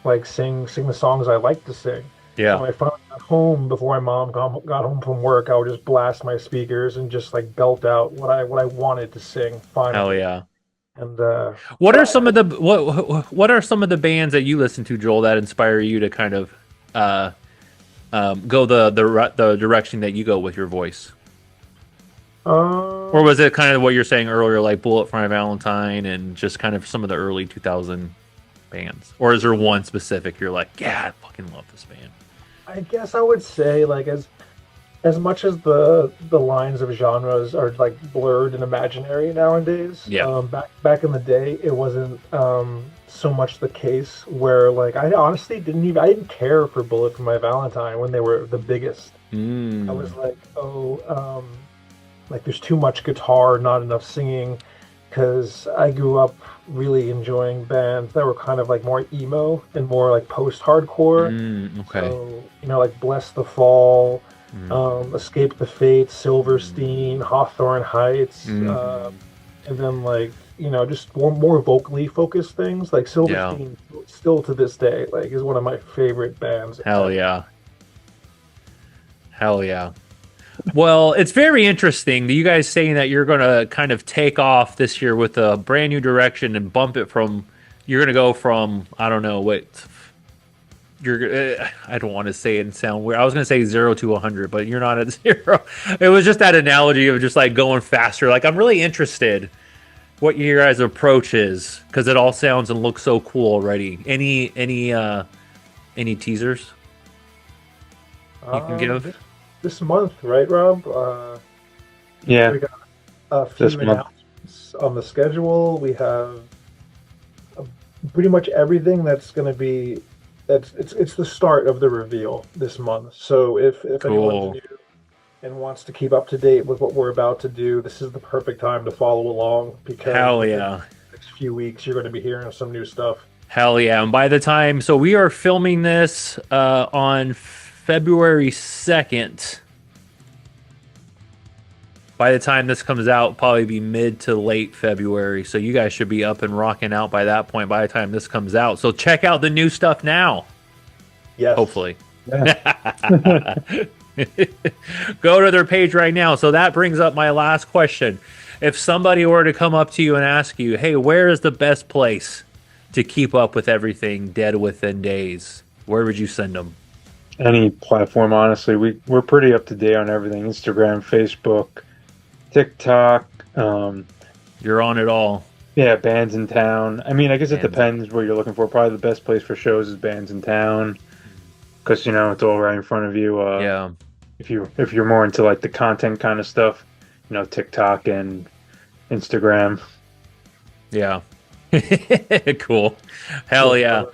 like sing the songs I like to sing. So Yeah. when I finally got home before my mom got home from work, I would just blast my speakers and just like belt out what I wanted to sing Hell finally. yeah. And What but are some of the what are some of the bands that you listen to, Joel, that inspire you to kind of uh, go the direction that you go with your voice? Or was it kind of what you're saying earlier, like Bullet for My Valentine and just kind of some of the early 2000 bands? Or is there one specific you're like, yeah, I fucking love this band? I guess I would say like as much as the lines of genres are like blurred and imaginary nowadays, Yeah. back in the day, it wasn't so much the case where like I honestly I didn't care for Bullet for My Valentine when they were the biggest. I Mm. was like, oh, like there's too much guitar, not enough singing, because I grew up really enjoying bands that were kind of like more emo and more like post-hardcore. Okay. So, like Bless the Fall, Mm. Escape the Fates, Silverstein, Hawthorne Heights, Mm. and then like, just more vocally focused things. Like Yeah. Silverstein, still to this day, like is one of my favorite bands Hell ever. yeah. Hell yeah. Well, it's very interesting. You guys saying that you're going to kind of take off this year with a brand new direction and bump it from. You're going to go from I don't know what you're. I don't want to say it and sound weird. I was going to say 0 to 100, but you're not at 0. It was just that analogy of just like going faster. Like I'm really interested what your guys' approach is because it all sounds and looks so cool already. Any teasers you can give? This month, right, Rob? Yeah, We got a this few month. announcements on the schedule. We have uh, pretty much everything that's going to be. It's the start of the reveal this month. So if anyone's Cool. new and wants to keep up to date with what we're about to do, this is the perfect time to follow along because Hell within yeah. the next few weeks, you're going to be hearing some new stuff. Hell yeah. And by the time, so we are filming this on February 2nd. By the time this comes out, probably be mid to late February. So you guys should be up and rocking out by that point, by the time this comes out. So check out the new stuff now. Yes. Hopefully. Yeah. Go to their page right now. So that brings up my last question. If somebody were to come up to you and ask you, hey, where is the best place to keep up with everything Dead Within Days, where would you send them? Any platform, honestly. We're pretty up to date on everything. Instagram, Facebook, TikTok. You're on it all. Yeah, bands in town. I mean, I guess it Bands. depends what you're looking for. Probably the best place for shows is bands in town, because it's all right in front of you. Yeah. If you're more into like the content kind of stuff, TikTok and Instagram. Yeah. Cool. Hell yeah.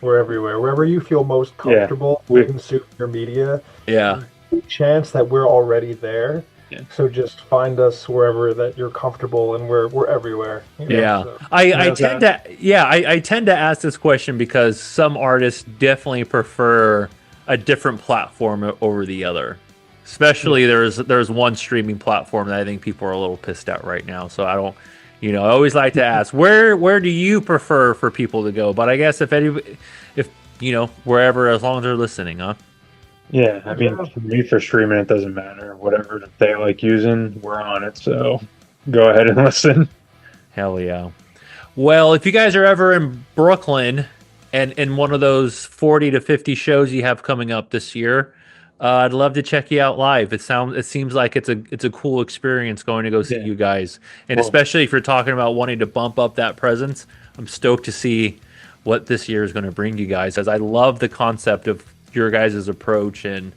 We're everywhere. Wherever you feel most comfortable we- consume your media. Yeah. Chance that we're already there. Yeah. So just find us wherever that you're comfortable, and we're everywhere. Yeah. So. I tend to ask this question because some artists definitely prefer a different platform over the other. Especially there's one streaming platform that I think people are a little pissed at right now. So I don't, I always like to ask where do you prefer for people to go? But I guess if wherever, as long as they're listening, huh? Yeah, I mean, for me, for streaming, it doesn't matter. Whatever they like using, we're on it. So go ahead and listen. Hell yeah. Well, if you guys are ever in Brooklyn and in one of those 40 to 50 shows you have coming up this year, I'd love to check you out live. It seems like it's a cool experience going to go see you guys. And especially if you're talking about wanting to bump up that presence, I'm stoked to see what this year is going to bring you guys, as I love the concept of your guys' approach, and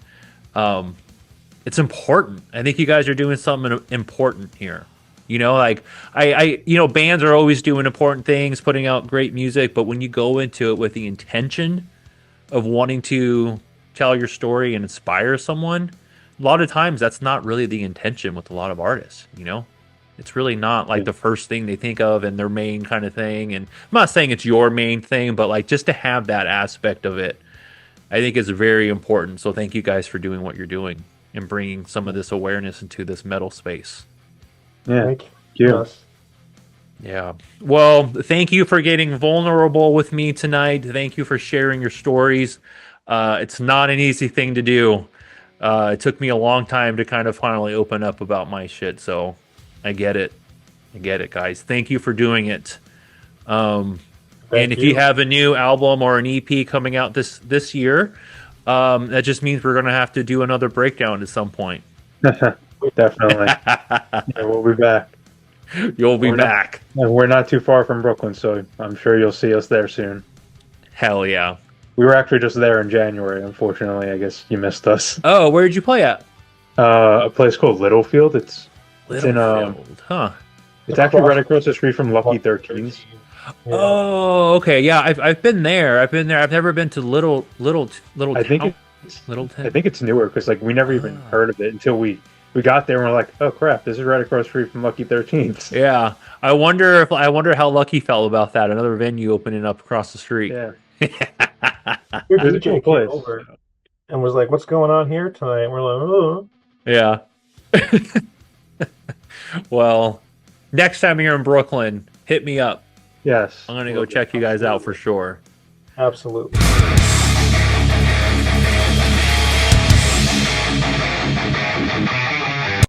it's important. I think you guys are doing something important here. Like bands are always doing important things, putting out great music, but when you go into it with the intention of wanting to tell your story and inspire someone, a lot of times that's not really the intention with a lot of artists. It's really not like the first thing they think of and their main kind of thing. And I'm not saying it's your main thing, but like just to have that aspect of it, I think is very important. So thank you guys for doing what you're doing and bringing some of this awareness into this metal space. Yeah, Thank you. Yes. Yeah. Well, thank you for getting vulnerable with me tonight. Thank you for sharing your stories. It's not an easy thing to do. It took me a long time to kind of finally open up about my shit. So I get it. Guys. Thank you for doing it. And if you have a new album or an EP coming out this year, that just means we're going to have to do another breakdown at some point. Definitely. Yeah, we'll be back. You'll be back. We're not too far from Brooklyn, so I'm sure you'll see us there soon. Hell yeah. We were actually just there in January. Unfortunately, I guess you missed us. Oh, where did you play at? A place called Littlefield. It's in huh? It's actually right across the street from Lucky 13's. Yeah. Oh, okay. Yeah, I've been there. I've never been to Little. I think it's newer because we never even heard of it until we got there and we're like, oh crap, this is right across the street from Lucky 13's. Yeah, I wonder how Lucky felt about that. Another venue opening up across the street. Yeah. Your It was a DJ cool came place. over and was like, "What's going on here tonight?" And we're like, "Oh." Yeah. Well, next time you're in Brooklyn, hit me up. Yes. I'm gonna go check you guys out for sure. Absolutely.